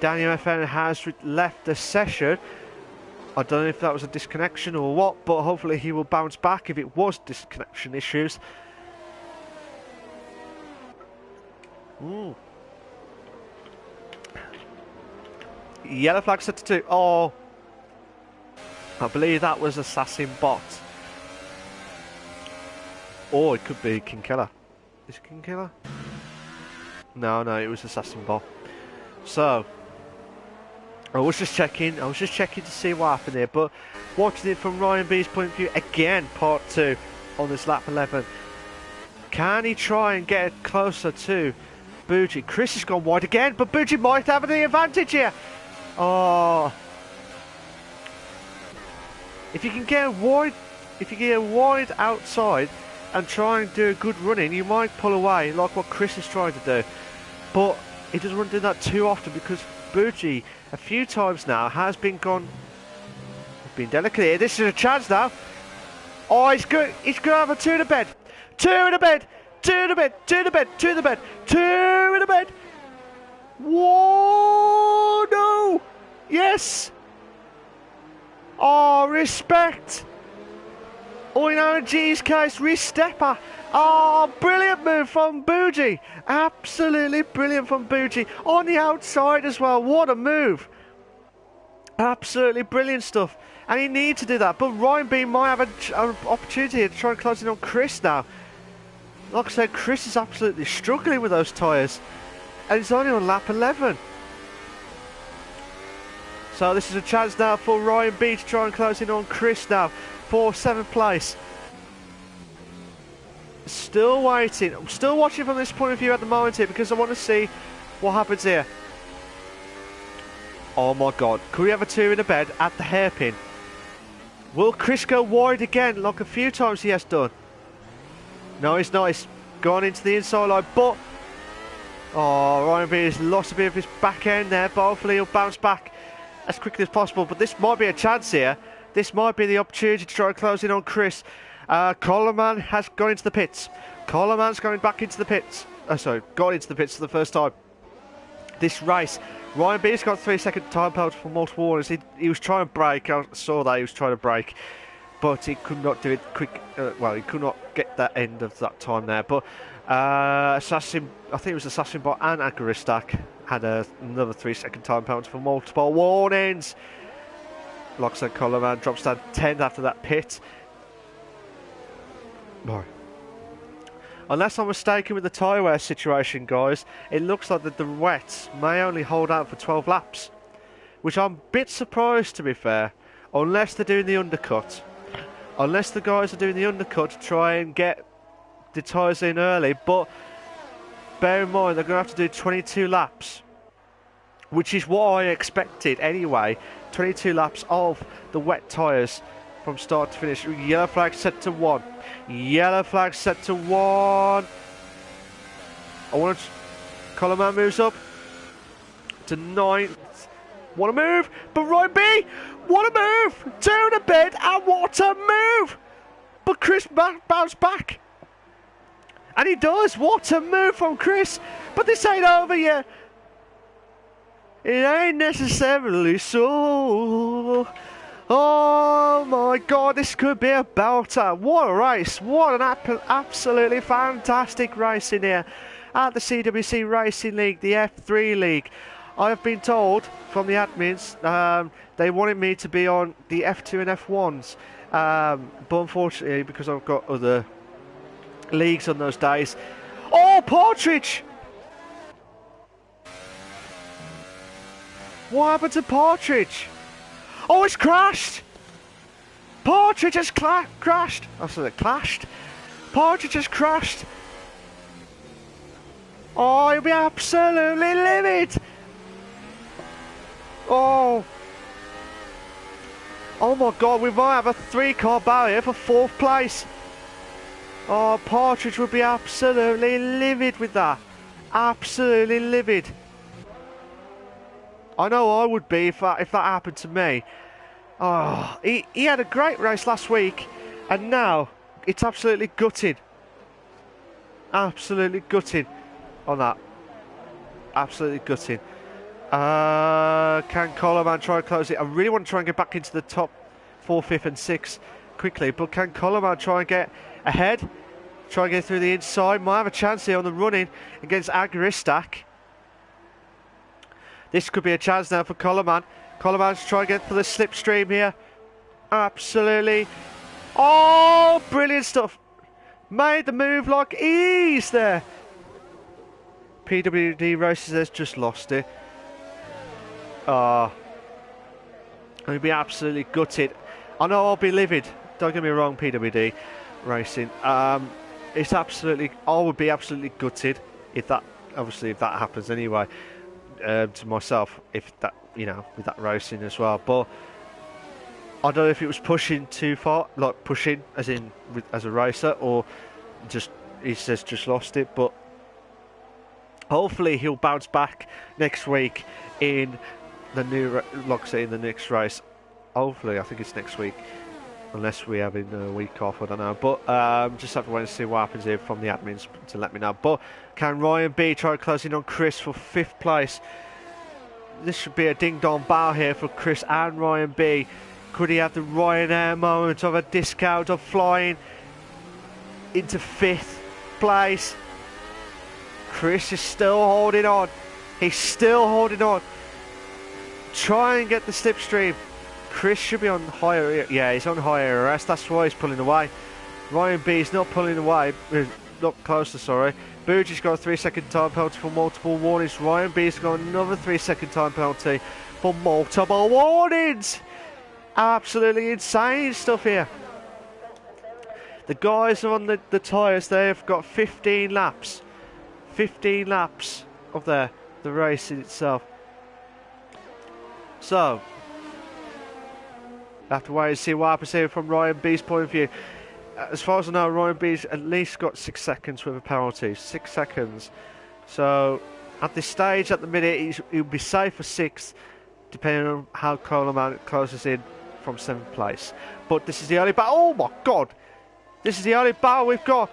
Daniel FN has left the session. I don't know if that was a disconnection or what, but hopefully he will bounce back if it was disconnection issues. Yellow flag set to 2. Oh, I believe that was Assassin Bot. Or it could be King Killer. Is it King Killer? No, it was Assassin Bot. So, I was just checking to see what happened here, but watching it from Ryan B's point of view, again, part 2 on this lap 11. Can he try and get it closer to Bougie? Chris has gone wide again, but Bougie might have the advantage here. Oh, if you can get wide outside and try and do a good running, you might pull away like what Chris is trying to do. But he doesn't want to do that too often because Bougie, a few times now, has been delicate here. This is a chance now. Oh, he's going to have a 2 in the bed. 2 in the bed. 2 in the bed. 2 in the bed. 2 in the bed. 2 in the bed. Whoa, no. Yes. Oh, respect. Oh, in RG's case, re-stepper. Oh, brilliant move from Bougie. Absolutely brilliant from Bougie. On the outside as well. What a move. Absolutely brilliant stuff. And he needs to do that. But Ryan B might have an opportunity to try and close in on Chris now. Like I said, Chris is absolutely struggling with those tyres. And he's only on lap 11. So this is a chance now for Ryan B to try and close in on Chris now for 7th place. Still waiting. I'm still watching from this point of view at the moment here because I want to see what happens here. Oh my god. Could we have a 2 in the bed at the hairpin? Will Chris go wide again like a few times he has done? No, he's not. He's gone into the inside line, but oh, Ryan B has lost a bit of his back end there, but hopefully he'll bounce back as quickly as possible. But this might be a chance here. This might be the opportunity to try and close in on Chris. Coleman has gone into the pits. Coleman's going back into the pits. Got into the pits for the first time this race. Ryan B's got 3-second time penalty for multiple warnings. He was trying to brake. I saw that he was trying to brake, but he could not do it quick. Well, he could not get that end of that time there. But Assassin, I think it was Assassin Bot and Agoristak had another 3-second time penalty for multiple warnings. Like I said, Coleman drops down 10th after that pit. Right. Unless I'm mistaken with the tyre wear situation, guys, it looks like that the wets may only hold out for 12 laps. Which I'm a bit surprised, to be fair. Unless they're doing the undercut. Unless the guys are doing the undercut to try and get the tyres in early. But bear in mind, they're going to have to do 22 laps. Which is what I expected anyway. 22 laps of the wet tyres from start to finish. Yellow flag set to 1. Yellow flag set to 1. I want to... Coleman moves up to 9th. What a move! But Ryan B! What a move! 2 in the bed, and what a move! But Chris bounced back. And he does. What a move from Chris. But this ain't over yet. It ain't necessarily so. Oh my god, this could be a belter. What a race. What an absolutely fantastic race in here at the CWC Racing League, the F3 League. I have been told from the admins they wanted me to be on the F2 and F1s. But unfortunately, because I've got other leagues on those days. Oh, Partridge! What happened to Partridge? Oh, it's crashed! Partridge has crashed! I said it clashed. Partridge has crashed. Oh, he'll be absolutely livid! Oh. Oh my god, we might have a 3-car barrier for 4th place. Oh, Partridge would be absolutely livid with that. Absolutely livid. I know I would be if that happened to me. Oh, he had a great race last week, and now it's absolutely gutting. Absolutely gutting on that. Absolutely gutting. Can Coleman try and close it? I really want to try and get back into the top 4th, 5th and 6th quickly, but can Coleman try and get ahead? Try and get through the inside. Might have a chance here on the running against Agristak. This could be a chance now for Coleman. Coleman's trying to get for the slipstream here. Absolutely. Oh, brilliant stuff. Made the move like ease there. PWD Races has just lost it. I'll be absolutely gutted. I know I'll be livid. Don't get me wrong, PWD Racing. It's absolutely. I would be absolutely gutted if that. Obviously, if that happens anyway. To myself, if that, you know, with that racing as well. But I don't know if it was pushing too far, like pushing as in as a racer, or just he says just lost it. But hopefully he'll bounce back next week in the new, like I say, in the next race. Hopefully, I think it's next week, unless we have a week off, I don't know. But just have to wait and see what happens here from the admins to let me know. But can Ryan B try closing on Chris for 5th place? This should be a ding-dong bow here for Chris and Ryan B. Could he have the Ryanair moment of a discount of flying into 5th place? Chris is still holding on. He's still holding on. Try and get the slipstream. Chris should be on higher. Yeah, he's on higher arrest. That's why he's pulling away. Ryan B is not pulling away. Not closer, sorry. Bougi's got a 3-second time penalty for multiple warnings. Ryan B's got another 3-second time penalty for multiple warnings. Absolutely insane stuff here. The guys are on the tyres. They've got 15 laps. 15 laps of the race in itself. So, we'll have to wait and see what happens here from Ryan B's point of view. As far as I know, Ryan B's at least got 6 seconds worth of penalties. 6 seconds. So, at this stage, at the minute, he'll be safe for 6th, depending on how Coleman closes in from 7th place. But this is the only battle. Oh my God! This is the only battle we've got.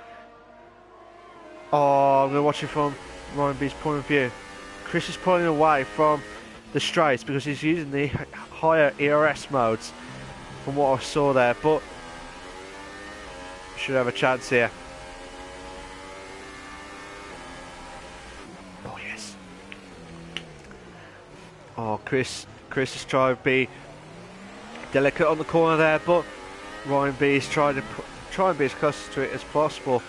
Oh, I'm going to watch it from Ryan B's point of view. Chris is pulling away from the straights because he's using the higher ERS modes from what I saw there. But should have a chance here. Oh yes. Oh, Chris is trying to be delicate on the corner there, but Ryan B is trying to be as close to it as possible.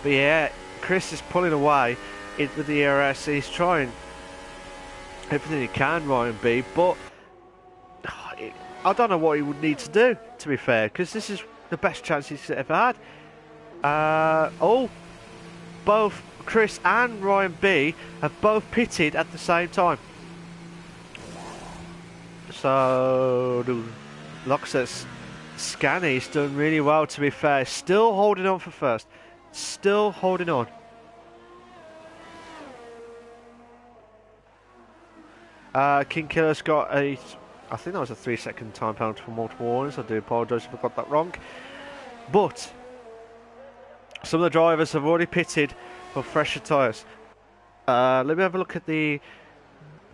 But yeah, Chris is pulling away with the ERS. He's trying everything he can, Ryan B, but I don't know what he would need to do, to be fair, because this is the best chance he's ever had. Both Chris and Ryan B have both pitted at the same time. So, like I said, Scanny's done really well, to be fair. Still holding on for first. Still holding on. King Killer's got I think that was a 3-second time penalty for multiple warnings. I do apologise if I got that wrong. But some of the drivers have already pitted for fresher tyres. Let me have a look at the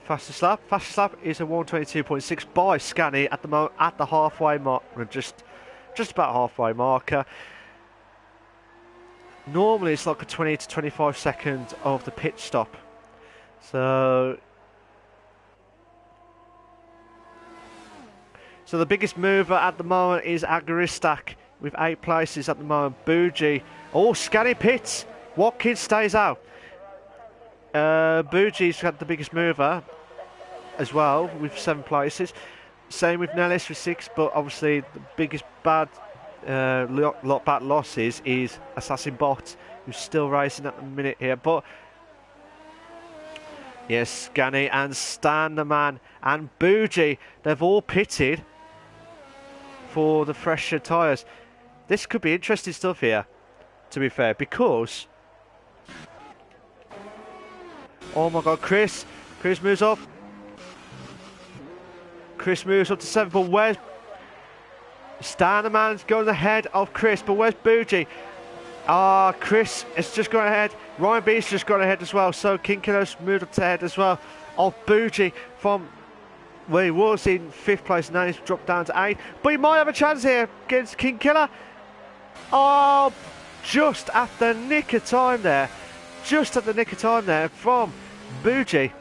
fastest lap. Fastest lap is a 1:22.6 by Scanny at the moment, at the halfway mark, just about halfway marker. Normally it's like a 20 to 25 seconds of the pit stop. So the biggest mover at the moment is Agristak with 8 places at the moment. Bougie. Oh, Scanny pits. Watkins stays out. Bougie's had the biggest mover as well with 7 places. Same with Nellis with 6, but obviously the biggest bad bad losses is Assassin Bot, who's still racing at the minute here. But yes, Scanny and Stan the Man and Bougie, they've all pitted for the fresher tyres. This could be interesting stuff here, to be fair, because oh my God, Chris moves up. Chris moves up to 7th, but where's Stan the Man's going ahead of Chris, but where's Bougie? Chris has just gone ahead. Ryan B's just gone ahead as well, so King Killer's moved up to head as well. of Bougie from where he was in 5th place. Now he's dropped down to 8th. But he might have a chance here against King Killer. Oh, just at the nick of time there. Just at the nick of time there from Bougie.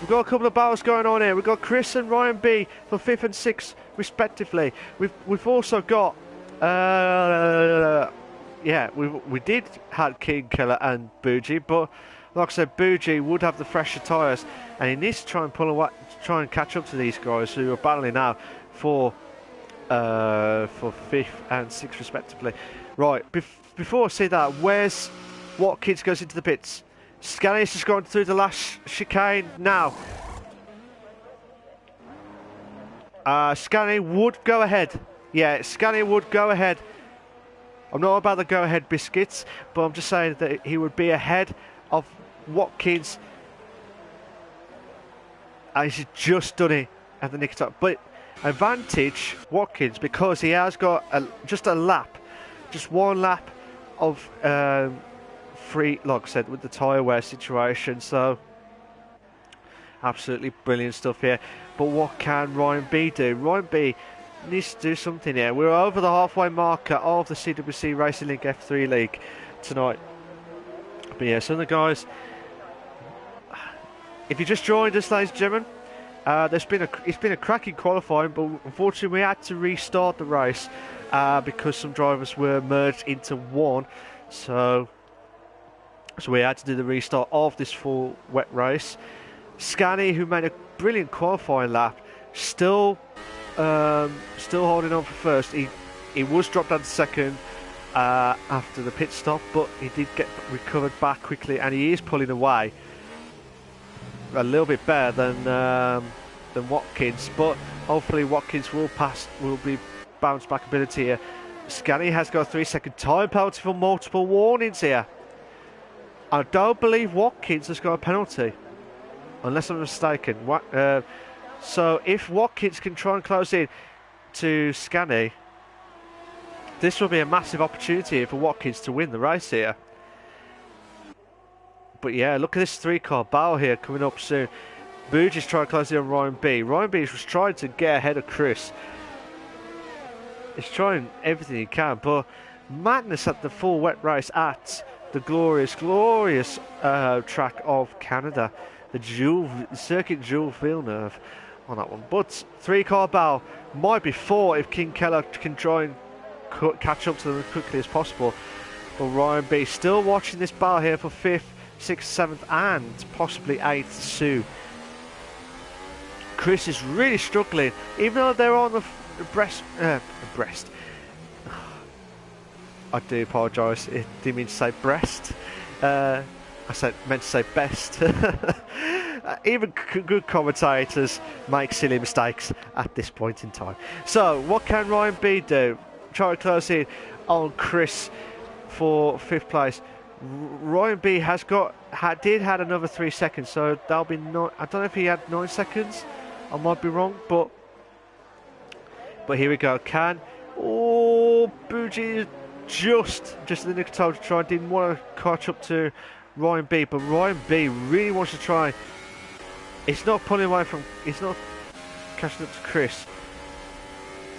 We've got a couple of battles going on here. We've got Chris and Ryan B for 5th and 6th respectively. We've also got yeah, we did have King Killer and Bougie, but like I said, Bougie would have the fresher tyres, and he needs to try and pull away, try and catch up to these guys who are battling now for 5th and 6th respectively. Right, before I see that, where's Watkins goes into the pits? Scanny's just gone through the last chicane now. Scanny would go ahead. Yeah, Scanny would go ahead. I'm not about the go-ahead biscuits, but I'm just saying that he would be ahead of Watkins. And he's just done it at the nick of time. But advantage Watkins because he has got just a lap, just one lap of free, like I said, with the tyre wear situation. So absolutely brilliant stuff here. But what can Ryan B do? Ryan B needs to do something here. We're over the halfway marker of the CWC Racing League F3 League tonight. But yeah, some of the guys, if you just joined us, ladies and gentlemen, it's been a cracking qualifying, but unfortunately we had to restart the race because some drivers were merged into one. So we had to do the restart of this full wet race. Scanny, who made a brilliant qualifying lap, still holding on for first. He was dropped down to second after the pit stop, but he did get recovered back quickly, and he is pulling away a little bit better than Watkins. But hopefully Watkins will be bounce back ability here. Scanny has got a 3-second time penalty for multiple warnings here. I don't believe Watkins has got a penalty, unless I'm mistaken. So if Watkins can try and close in to Scanny, this will be a massive opportunity for Watkins to win the race here. But yeah, look at this 3-car battle here coming up soon. Boogie's trying to close in on Ryan B. Ryan B was trying to get ahead of Chris. He's trying everything he can, but madness at the full wet race at the glorious track of Canada. The Circuit Jules Villeneuve on that one. But 3-car battle might be 4 if King Keller can try and catch up to them as quickly as possible. But Ryan B still watching this battle here for 5th, 6th, 7th and possibly 8th Sue. Chris is really struggling, even though they're on the breast. I do apologise, I didn't mean to say breast. I meant to say best. Even good commentators make silly mistakes at this point in time. So, what can Ryan B do? Try to close in on Chris for 5th place. Ryan B did had another 3 seconds, so that'll be I don't know if he had 9 seconds. I might be wrong, but here we go. Bougie just in the nick of time to try. Didn't want to catch up to Ryan B, but Ryan B really wants to try. It's not pulling away from. It's not catching up to Chris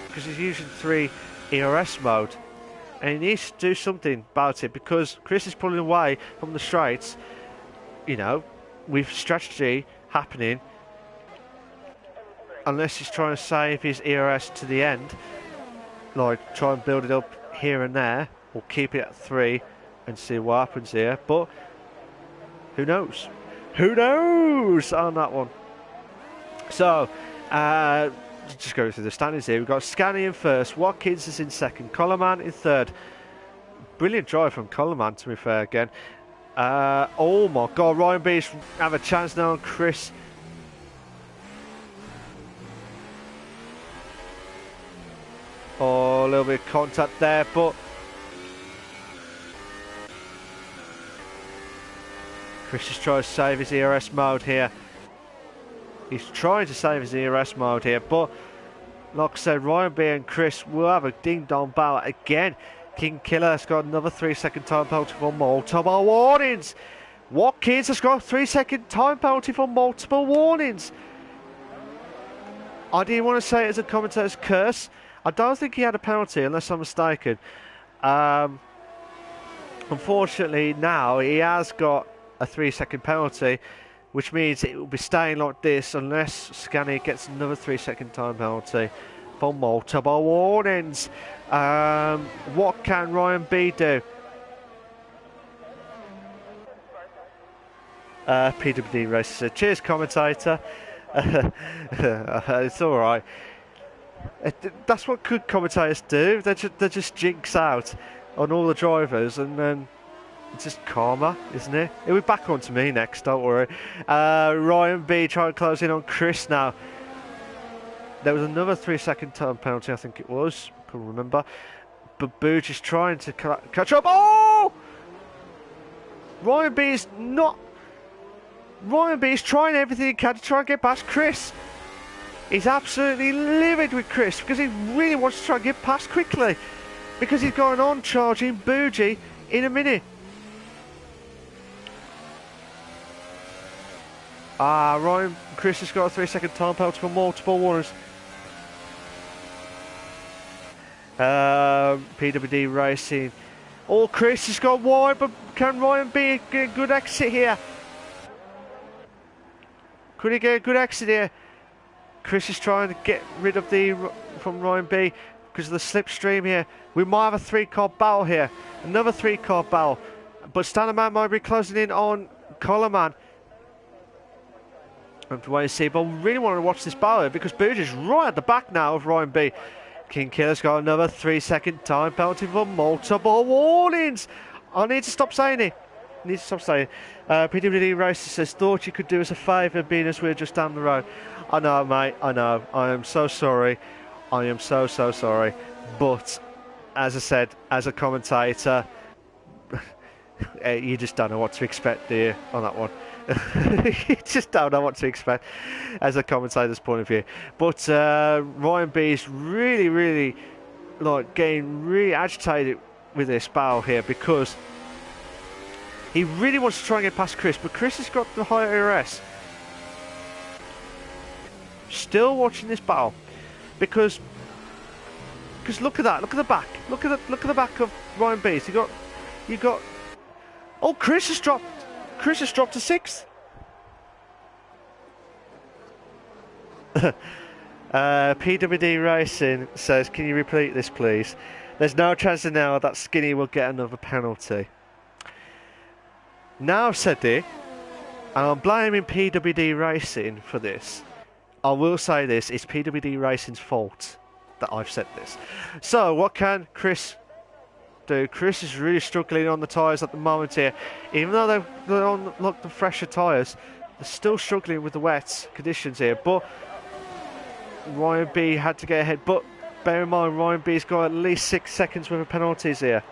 because he's using 3 ERS mode, and he needs to do something about it because Chris is pulling away from the straights. You know, with strategy happening, unless he's trying to save his ERS to the end, like try and build it up here and there, or keep it at 3 and see what happens here. But who knows? Who knows on that one? So, just go through the standings here. We've got Scanny in first, Watkins is in second, Coleman in third. Brilliant drive from Coleman, to be fair again. Oh my God, Ryan B's have a chance now on Chris. Oh, a little bit of contact there, but Chris is trying to save his ERS mode here. He's trying to save his ERS mode here, but like I said, Ryan B and Chris will have a ding-dong battle again. King Killer has got another 3-second time penalty for multiple warnings. Watkins has got a 3-second time penalty for multiple warnings. I didn't want to say it as a commentator's curse. I don't think he had a penalty, unless I'm mistaken. Unfortunately, now he has got a 3-second penalty, which means it will be staying like this unless Scani gets another 3-second time penalty for multiple warnings. What can Ryan B do? PWD Racer said, cheers, commentator. It's all right. That's what good commentators do. They just jinx out on all the drivers, and then it's just karma, isn't it? It'll be back on to me next, don't worry. Ryan B trying to close in on Chris now. There was another 3-second time penalty, I think it was. Couldn't remember. But Booge is trying to catch up. Oh! Ryan B is trying everything he can to try and get past Chris. He's absolutely livid with Chris because he really wants to try and get past quickly, because he's going on charging Bougie in a minute. Chris has got a 3-second time penalty for multiple warnings. PWD Racing. Oh, Chris has got wide, but can Ryan B get a good exit here? Could he get a good exit here? Chris is trying to get rid of from Ryan B because of the slipstream here. We might have a 3-car battle here. Another 3-car battle. But Standerman might be closing in on Collarman. I'm waiting to see, but I really want to watch this battle here because Booge is right at the back now of Ryan B. King Killer's got another 3-second time penalty for multiple warnings. I need to stop saying it. PWD Racer says, thought you could do us a favour being as we're just down the road. I know, mate, I know. I am so sorry. I am so sorry. But, as I said, as a commentator, you just don't know what to expect, do you, on that one? You just don't know what to expect as a commentator's point of view. But Ryan B is really, getting really agitated with this battle here because he really wants to try and get past Chris, but Chris has got the higher ARS. Still watching this battle because look at that, look at the back, look at the back of Ryan B. You got. Oh, Chris has dropped to 6th. PWD Racing says, can you repeat this, please? There's no chance now that Skinny will get another penalty. Now I've said it, and I'm blaming PWD Racing for this. I will say this, it's PWD Racing's fault that I've said this. So, what can Chris do? Chris is really struggling on the tyres at the moment here. Even though they're on the fresher tyres, they're still struggling with the wet conditions here. But Ryan B had to get ahead. But bear in mind, Ryan B's got at least 6 seconds worth of penalties here.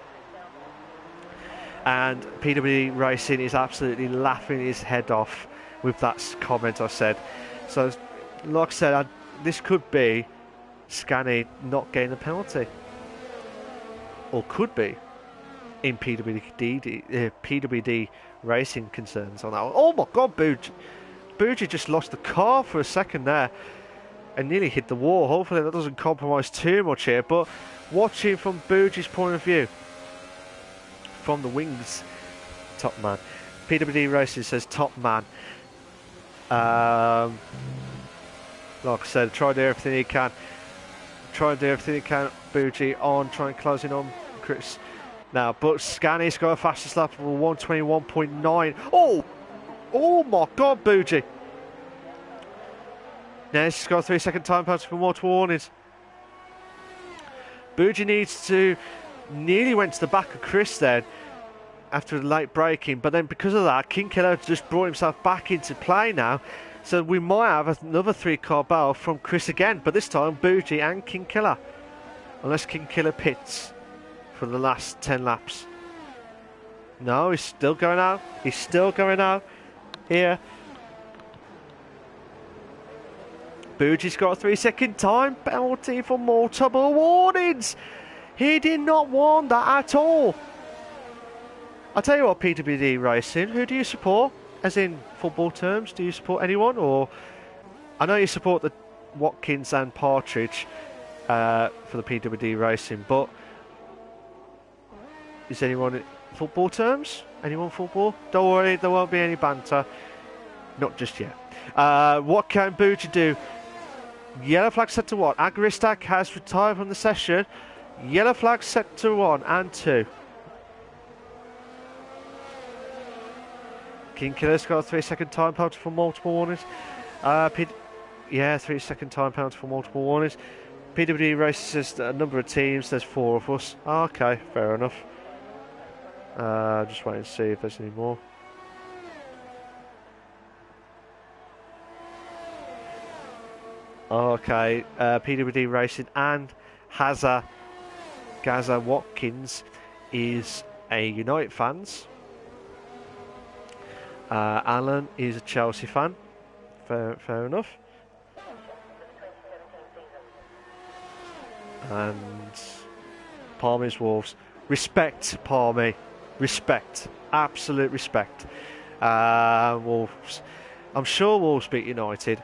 And PWD Racing is absolutely laughing his head off with that comment I said. So, like I said, this could be Scani not getting a penalty. Or could be in PWD Racing concerns on that one. Oh my god, Bougie just lost the car for a second there and nearly hit the wall. Hopefully that doesn't compromise too much here, but watching from Bougie's point of view, from the wings, top man. PWD Racing says top man. Like I said, try to do everything he can. Bougie on, try and close in on Chris. Now, but Scani's got a fastest lap of 121.9. Oh my god, Bougie. Now he's got a 3-second time penalty for multiple warnings. Bougie nearly went to the back of Chris then after the late braking, but then because of that, King Killer just brought himself back into play now. So we might have another 3-car battle from Chris again, but this time Bougie and King Killer. Unless King Killer pits for the last 10 laps. No, he's still going out. Here. Bougie's got a 3-second time penalty for multiple warnings. He did not want that at all. I'll tell you what, PWD Racing, who do you support? As in football terms, do you support anyone? Or I know you support the Watkins and Partridge for the PWD Racing, but is anyone in football terms? Anyone football? Don't worry, there won't be any banter. Not just yet. What can Bougie do? Yellow flag set to 1. Agristak has retired from the session. Yellow flag set to 1 and 2. King Killer's got a 3-second time penalty for multiple warnings. 3-second time penalty for multiple warnings. PWD races a number of teams. There's 4 of us. Okay, fair enough. Just waiting to see if there's any more. Okay, PWD Racing and Gaza Watkins is a United fans. Alan is a Chelsea fan. Fair enough. And Palmy's Wolves. Respect, Palmy. Respect. Absolute respect. Wolves. I'm sure Wolves beat United.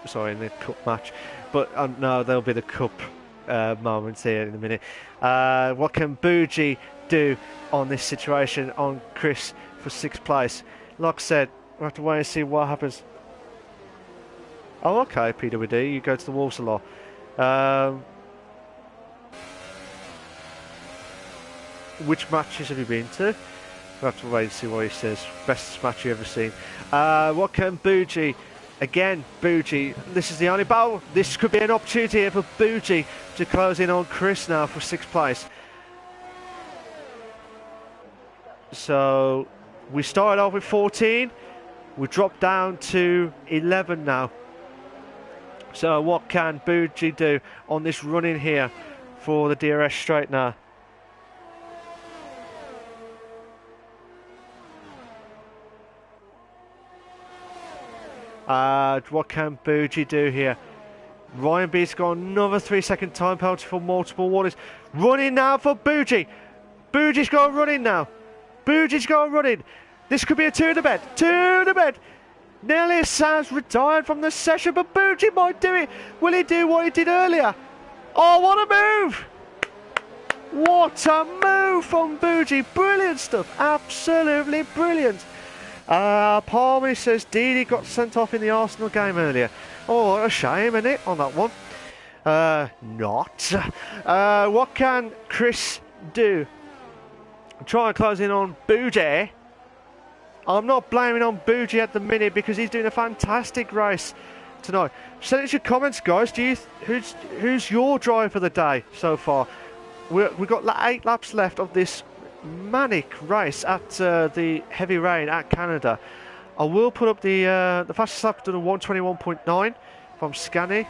Sorry, in the cup match. But no, there'll be the cup moments here in a minute. What can Bougie do on this situation on Chris for 6th place? Like I said, we'll have to wait and see what happens. Oh, okay, PWD, you go to the Wolves a lot. Which matches have you been to? We'll have to wait and see what he says. Best match you've ever seen. What can Bougie... Again, Bougie, this is the only battle. This could be an opportunity here for Bougie to close in on Chris now for 6th place. So, we started off with 14. We dropped down to 11 now. So, what can Bougie do on this run in here for the DRS straight now? What can Bougie do here? Ryan B's got another 3-second time penalty for multiple warnings. Running now for Bougie. Bougie's got a run in now. Bougie's got a run in. This could be a 2 in the bed. 2 in the bed. Nearly sounds retired from the session, but Bougie might do it. Will he do what he did earlier? Oh, what a move! What a move from Bougie. Brilliant stuff. Absolutely brilliant. Palmy says Didi got sent off in the Arsenal game earlier. Oh, what a shame, isn't it, on that one? Not. What can Chris do? Try and close in on Bougie. I'm not blaming on Bougie at the minute because he's doing a fantastic race tonight. Send us your comments, guys. Who's your drive for the day so far? We've got 8 laps left of this manic race at the heavy rain at Canada. I will put up the fastest lap to the 121.9 from Scani.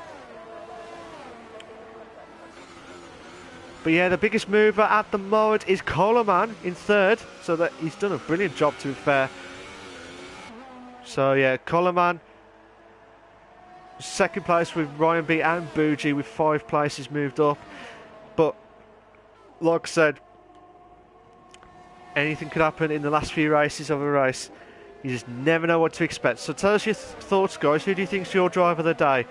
But yeah, the biggest mover at the moment is Coleman in 3rd, so that he's done a brilliant job, to be fair. So yeah, Coleman 2nd place with Ryan B and Bougie with 5 places moved up. But like I said, anything could happen in the last few races of a race. You just never know what to expect. So tell us your thoughts, guys. Who do you think's your driver of the day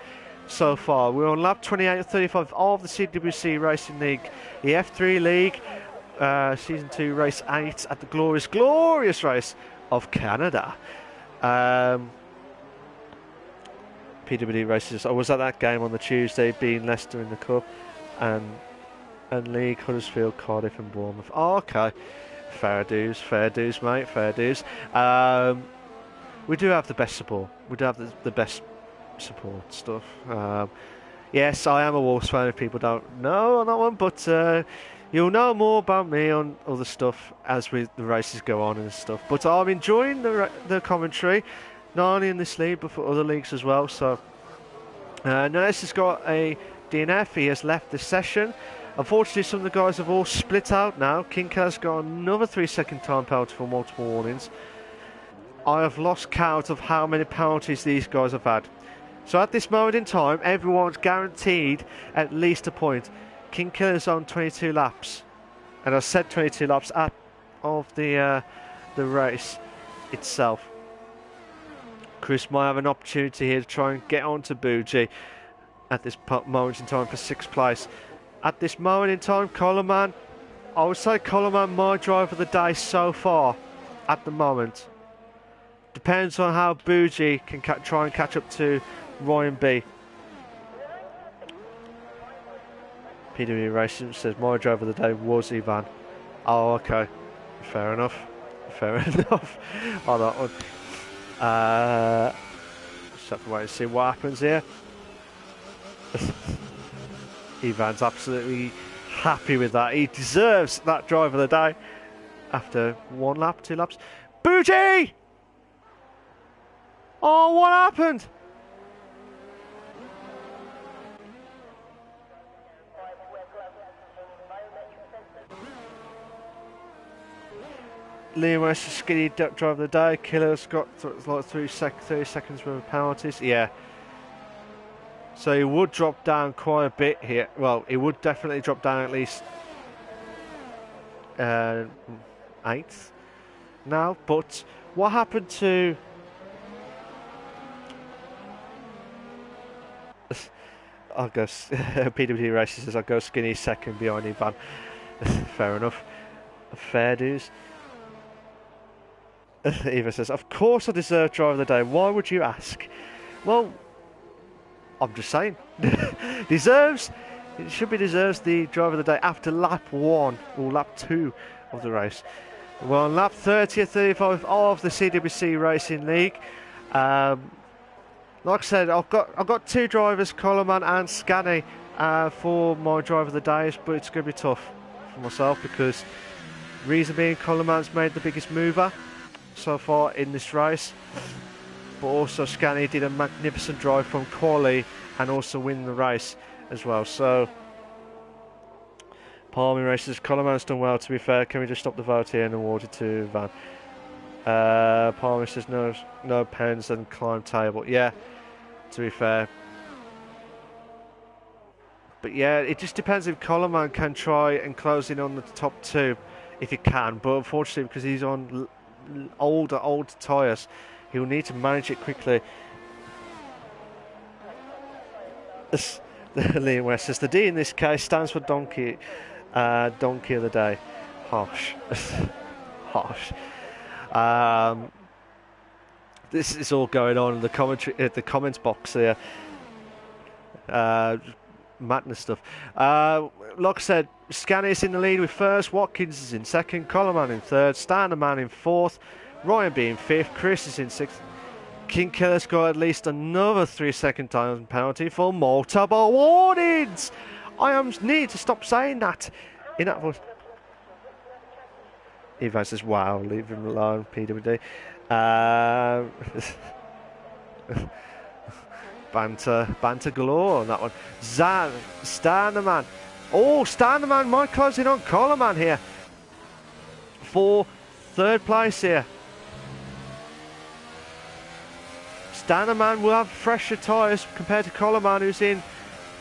so far? We're on lap 28 of 35 of the CWC Racing League, the F3 League, Season 2, Race 8 at the glorious race of Canada. PWD races. I was at that game on the Tuesday, being Leicester in the Cup, and League, Huddersfield, Cardiff and Bournemouth. Oh, okay. Fair dues, mate, fair dues. We do have the best support. We do have the best support stuff. Yes, I am a Wolves fan if people don't know on that one, but you'll know more about me on other stuff as the races go on and stuff. But I'm enjoying the commentary, not only in this league, but for other leagues as well. So, Nellis has got a DNF. He has left the session. Unfortunately, some of the guys have all split out now. King has got another 3-second time penalty for multiple warnings. I have lost count of how many penalties these guys have had. So at this moment in time, everyone's guaranteed at least a point. King Killer's on 22 laps. And I said 22 laps at of the race itself. Chris might have an opportunity here to try and get onto Bougie at this moment in time for 6th place. At this moment in time, Coleman, I would say Coleman my driver of the day so far at the moment. Depends on how Bougie can try and catch up to Ryan B. PW Racing says my driver of the day was Ivan. Oh, okay. Fair enough. Fair enough on that one. Just have to wait and see what happens here. Ivan's absolutely happy with that. He deserves that driver of the day after 1 lap, 2 laps. Bougie! Oh, what happened? Liam West, skinny driver of the day. Killer's got like 30 seconds worth of penalties. Yeah. So he would drop down quite a bit here. Well, he would definitely drop down at least 8th now. But what happened to... I'll go... PWD Races says I'll go skinny second behind Ivan. Fair enough. Fair dues. Eva says, of course I deserve driver of the day. Why would you ask? Well, I'm just saying. Deserves the driver of the day after lap 1 or lap 2 of the race. Well, on lap 30 or 35 of the CWC Racing League. Like I said, I've got 2 drivers, Coleman and Scanny, for my driver of the days, but it's going to be tough for myself because reason being Coleman's made the biggest mover so far in this race, but also Scanny did a magnificent drive from quali and also win the race as well. So Palmy Races, Coleman's done well, to be fair. Can we just stop the vote here and award it to Van? Palmy says no pens and climb table. Yeah, to be fair. But yeah, it just depends if Coleman can try and close in on the top 2 if he can, but unfortunately because he's on older tyres, he'll need to manage it quickly. Liam West says the D in this case stands for donkey of the day. Harsh. Harsh. This is all going on in the comments box here. Madness stuff. Like I said, Scanny is in the lead with first, Watkins is in second, Coleman in third, Standerman in fourth, Ryan B in fifth, Chris is in sixth. King Killer's got at least another 3-second time penalty for multiple warnings. I need to stop saying that in that voice. Ivan says, wow, leave him alone, PWD. Banter galore on that one. Standerman. Oh, Standerman might close in on Coleman here for 3rd place here. Standerman will have fresher tyres compared to Coleman, who's in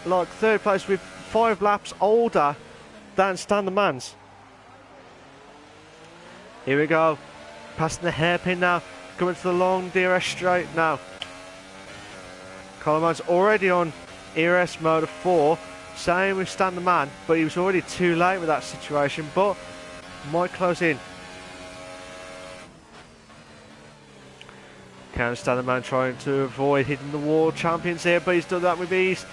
like 3rd place with 5 laps older than Standerman's. Here we go. Passing the hairpin now. Coming to the long DRS straight now. Coleman's already on ERS mode of 4. Same with Standerman, but he was already too late with that situation, but might close in. Can Standerman trying to avoid hitting the world champions here, but he's done that with ease.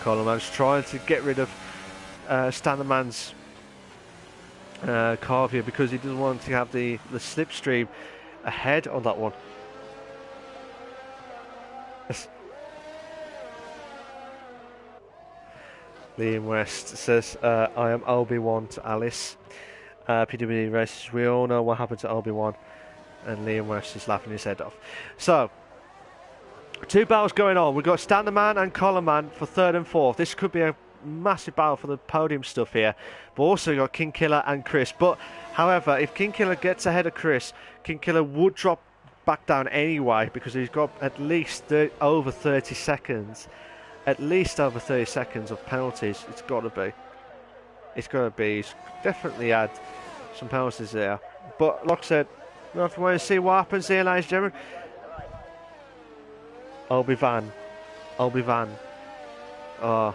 Coleman's trying to get rid of Standerman's carve here because he doesn't want to have the slipstream ahead on that one. Liam West says, I am Obi-Wan to Alice. PWD Races, we all know what happened to Obi-Wan. And Liam West is laughing his head off. So, 2 battles going on. We've got Standerman and Coleman for 3rd and 4th. This could be a massive battle for the podium stuff here. But also got King Killer and Chris. But, however, if King Killer gets ahead of Chris, King Killer would drop back down anyway because he's got at least over 30 seconds. At least over 30 seconds of penalties. It's got to be. It's going to be. He's definitely had some penalties there. But like I said, we'll have to wait and see what happens here, ladies and gentlemen. Obi Van. Oh.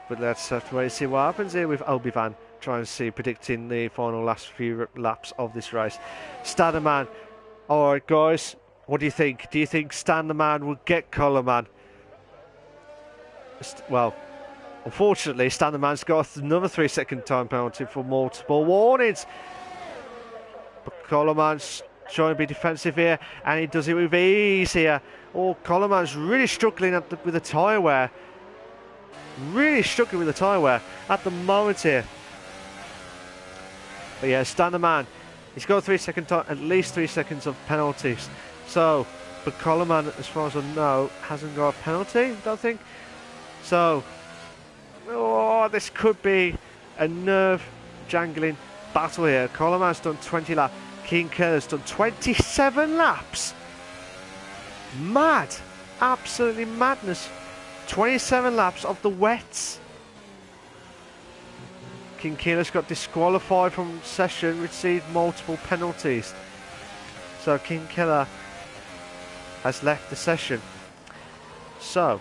But let's have to wait and see what happens here with Obi Van. Try and see, predicting the final last few laps of this race. Standerman. Alright, guys. What do you think? Do you think Standerman will get Coleman? Well, unfortunately, Standerman's got another 3-second time penalty for multiple warnings. But Coleman's trying to be defensive here, and he does it with ease here. Oh, Coleman's really struggling with the tyre wear. Really struggling with the tyre wear at the moment here. But yeah, Standerman, he's got 3-second time, at least 3 seconds of penalties. So, but Coleman, as far as I know, hasn't got a penalty, I don't think. So, oh, this could be a nerve-jangling battle here. Coleman's done 20 laps. King Keller's done 27 laps. Mad. Absolutely madness. 27 laps of the wets. King Keller's got disqualified from session, received multiple penalties. So King Keller has left the session. So,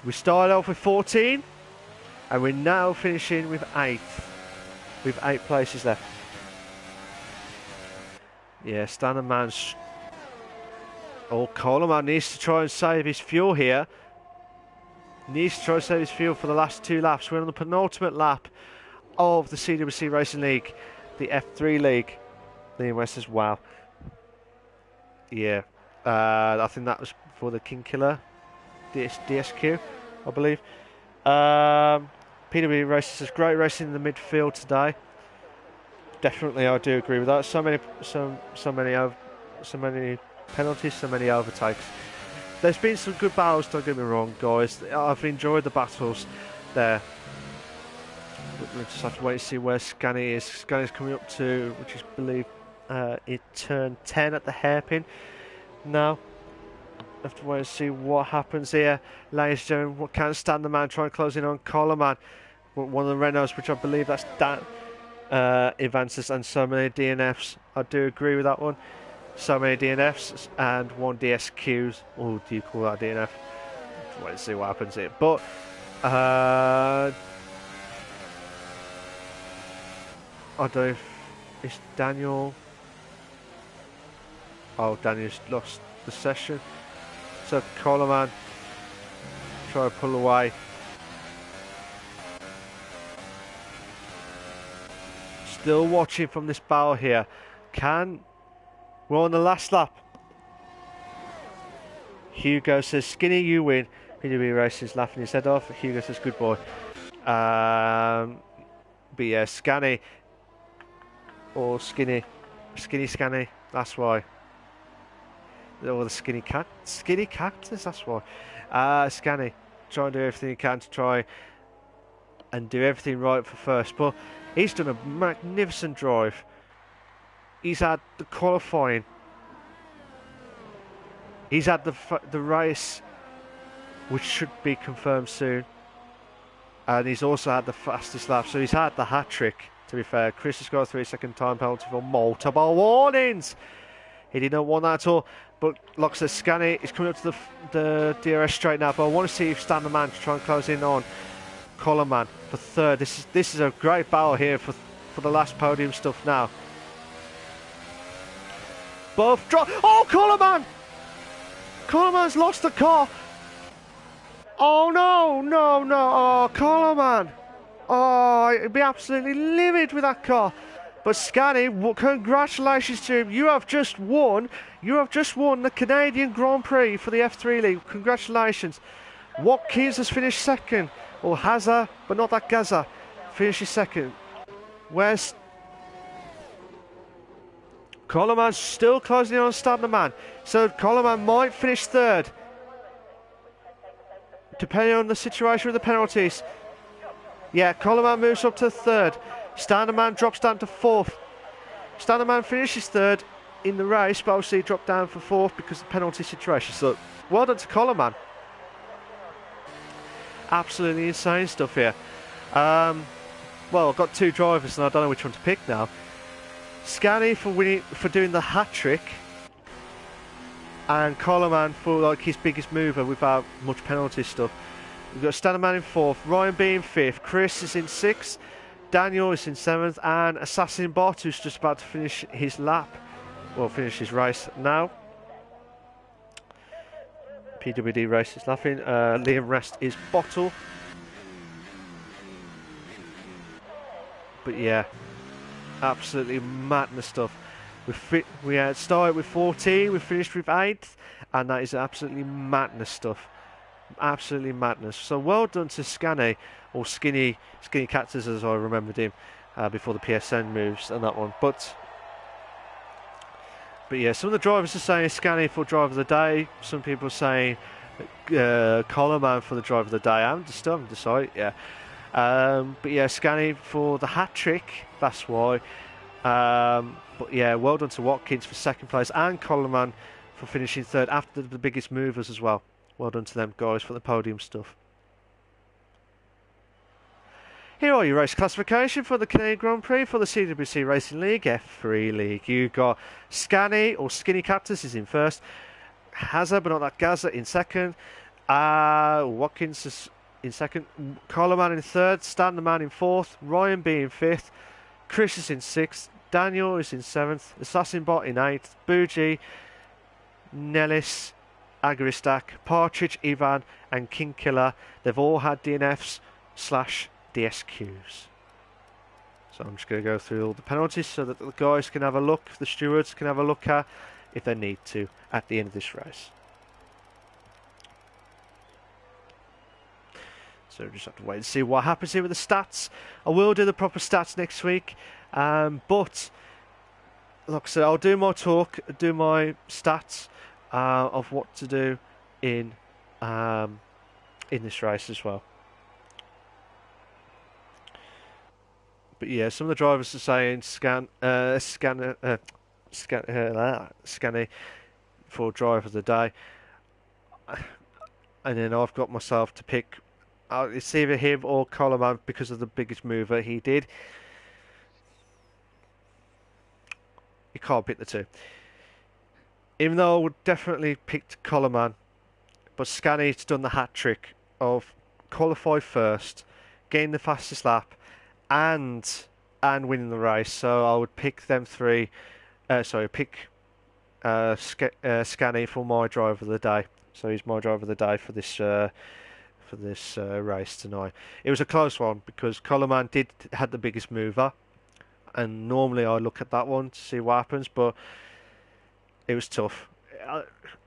we started off with 14, and we're now finishing with 8th, with 8 places left. Yeah, Standerman's... Oh, Coleman needs to try and save his fuel here. Needs to try and save his fuel for the last 2 laps. We're on the penultimate lap of the CWC Racing League, the F3 League. Liam West as well. Yeah, I think that was for the King Killer DSQ, I believe. PW Races is great racing in the midfield today. Definitely, I do agree with that. So many penalties, so many overtakes. There's been some good battles, don't get me wrong, guys. I've enjoyed the battles there. But we'll just have to wait and see where Scanny is. Scanny's coming up to, which is, I believe, it turned 10 at the hairpin. Now, have to wait and see what happens here. Ladies and gentlemen, what can't stand the man trying to close in on Coleman. One of the Renaults, which I believe that's Dan Evansis, and so many DNFs. I do agree with that one. So many DNFs and 1 DSQs. Oh, do you call that DNF? Wait and see what happens here. But I don't know if it's Daniel. Oh, Daniel's lost the session. So Coleman try to pull away. Still watching from this battle here. We're on the last lap. Hugo says, Skinny, you win. PW Races laughing his head off. Hugo says, good boy. But yeah, Scanny. Or Skinny. Scanny. That's why. Or the Skinny Cactus, that's why. Scanny. Try and do everything he can to try and do everything right for first. But he's done a magnificent drive. He's had the qualifying. He's had the race, which should be confirmed soon. And he's also had the fastest lap. So he's had the hat-trick, to be fair. Chris has got a 3-second time penalty for multiple warnings. He did not want that at all. But like I said, Scanny is coming up to the DRS straight now. But I want to see if Standerman to try and close in on Coleman for third. This is a great battle here for the last podium stuff now. Both drop. Oh, Coleman! Coleman's lost the car. Oh no! Oh, Coleman! Oh, he'd be absolutely livid with that car. But Scanny, congratulations to him. You have just won. The Canadian Grand Prix for the F3 League. Congratulations. Watkins has finished second, or Hazza, but not that Gaza. Finishes second. Where's Coleman's still closing in on Standerman, so Coleman might finish third, depending on the situation with the penalties. Yeah, Coleman moves up to third. Standerman drops down to fourth. Standerman finishes third in the race, but obviously dropped down for fourth because of the penalty situation. So, well done to Coleman. Absolutely insane stuff here. Well, I've got two drivers and I don't know which one to pick now. Scani for doing the hat trick, and Coleman for like his biggest mover without much penalty stuff. We've got Stannerman in 4th, Ryan B in 5th, Chris is in 6th, Daniel is in 7th, and Assassin Bot, who's just about to finish his lap, well, finish his race now. PWD race is laughing. Liam Rest is Bottle. But yeah, absolutely madness stuff. We had started with 14, we finished with 8th, and that is absolutely madness stuff. Absolutely madness. So well done to Scani, or Skinny Cactus as I remembered him before the PSN moves and that one. But yeah, some of the drivers are saying Scani for driver of the day. Some people are saying Coleman for the driver of the day. I haven't decided yet. But yeah, Scani for the hat trick. That's why. But yeah, well done to Watkins for 2nd place and Coleman for finishing 3rd after the biggest movers as well. Well done to them guys for the podium stuff. Here are your race classification for the Canadian Grand Prix for the CWC Racing League F3 League. You've got Scani or Skinny Cactus is in 1st, Hazard but not that Gaza in 2nd, Watkins is in 2nd, Coleman in 3rd, Stan the Man in 4th, Ryan B in 5th, Chris is in 6th, Daniel is in 7th, Assassin Bot in 8th, Bougie, Nellis, Agaristak, Partridge, Ivan and King Killer. They've all had DNFs / DSQs. So I'm just going to go through all the penalties so that the guys can have a look, the stewards can have a look at if they need to at the end of this race. So just have to wait and see what happens here with the stats. I will do the proper stats next week, but like I said, I'll do my talk, do my stats of what to do in this race as well. But yeah, some of the drivers are saying Scani for driver of the day, and then I've got myself to pick. It's either him or Coleman because of the biggest mover he did. You can't pick the two. Even though I would definitely pick Coleman, but Scani's done the hat trick of qualify first, gain the fastest lap, and winning the race. So I would pick them three. Pick Scani for my driver of the day. So he's my driver of the day for this race tonight. It was a close one because Coleman had the biggest mover, and normally I look at that one to see what happens, but it was tough.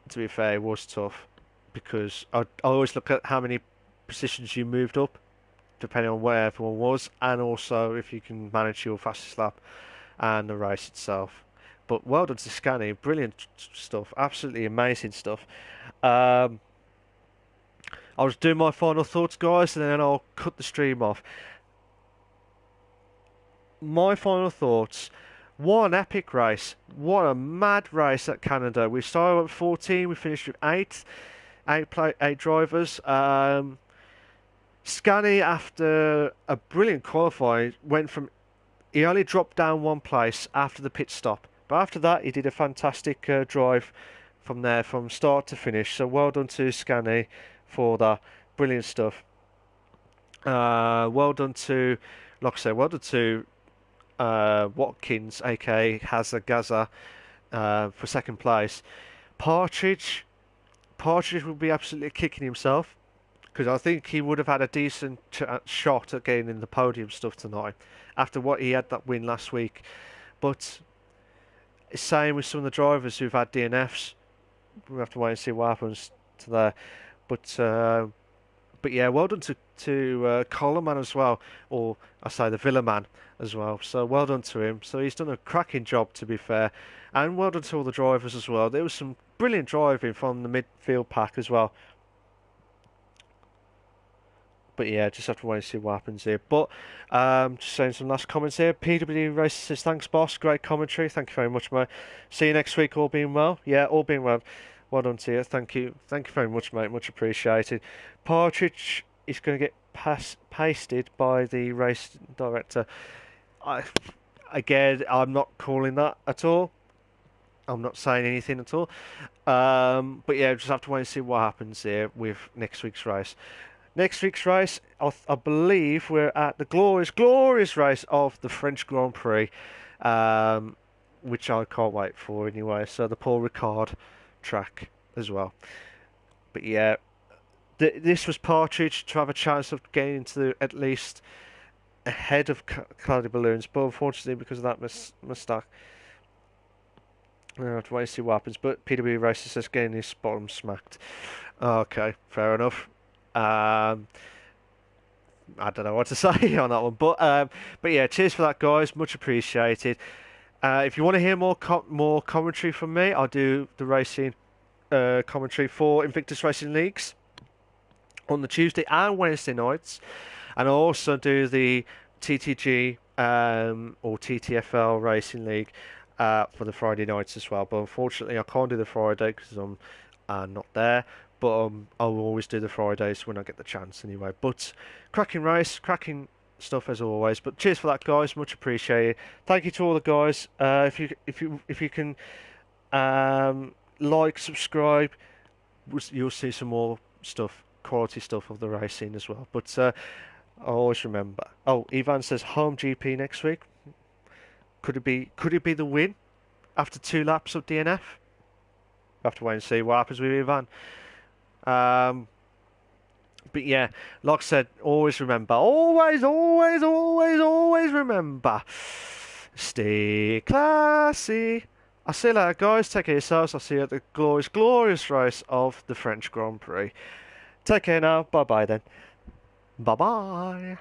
To be fair, it was tough because I always look at how many positions you moved up, depending on where everyone was, and also if you can manage your fastest lap and the race itself. But well done to Scani, brilliant stuff, absolutely amazing stuff. I'll just do my final thoughts, guys, and then I'll cut the stream off. My final thoughts. What an epic race. What a mad race at Canada. We started with 14, we finished with 8 drivers. Scani, after a brilliant qualifying, he only dropped down one place after the pit stop. But after that, he did a fantastic drive from there, from start to finish. So well done to Scani for that. Brilliant stuff. Well done to, like I said, well done to Watkins, aka Hazza Gaza, for 2nd place. Partridge will be absolutely kicking himself, because I think he would have had a decent shot at getting in the podium stuff tonight after what he had that win last week. But it's same with some of the drivers who've had DNFs. We'll have to wait and see what happens to there. But yeah, well done to Coleman as well, or I say the Villa man as well. So well done to him. So he's done a cracking job, to be fair, and well done to all the drivers as well. There was some brilliant driving from the midfield pack as well. But yeah, just have to wait and see what happens here. But just saying some last comments here. PWD Race says, thanks boss, great commentary. Thank you very much, mate. See you next week, all being well. Yeah, all being well. Well done to you. Thank you very much, mate. Much appreciated. Partridge is going to get pasted by the race director. Again, I'm not calling that at all. I'm not saying anything at all. But yeah, just have to wait and see what happens here with next week's race. Next week's race, I believe we're at the glorious race of the French Grand Prix, which I can't wait for anyway. So the Paul Ricard track as well. But yeah, this was Partridge to have a chance of getting into at least ahead of Cloudy Balloons, but unfortunately because of that mistake, I have to wait and see what happens. But PW Racer says getting his bottom smacked. Okay, fair enough. I don't know what to say on that one, but yeah, cheers for that, guys. Much appreciated. If you want to hear more commentary from me, I'll do the racing commentary for Invictus Racing Leagues on the Tuesday and Wednesday nights, and I'll also do the TTG or TTFL Racing League for the Friday nights as well. But unfortunately, I can't do the Friday because I'm not there. But I'll always do the Fridays when I get the chance anyway. But cracking race, cracking stuff as always. But cheers for that, guys. Much appreciated. Thank you to all the guys. If you can like, subscribe, you'll see some more stuff, quality stuff of the racing as well. But I always remember. Oh, Ivan says home GP next week. Could it be the win after 2 laps of DNF? We'll have to wait and see what happens with Ivan. But yeah, like I said, always remember, always remember, stay classy. I'll see you later, guys. Take care of yourselves. I'll see you at the glorious race of the French Grand Prix. Take care now. Bye bye then. Bye bye.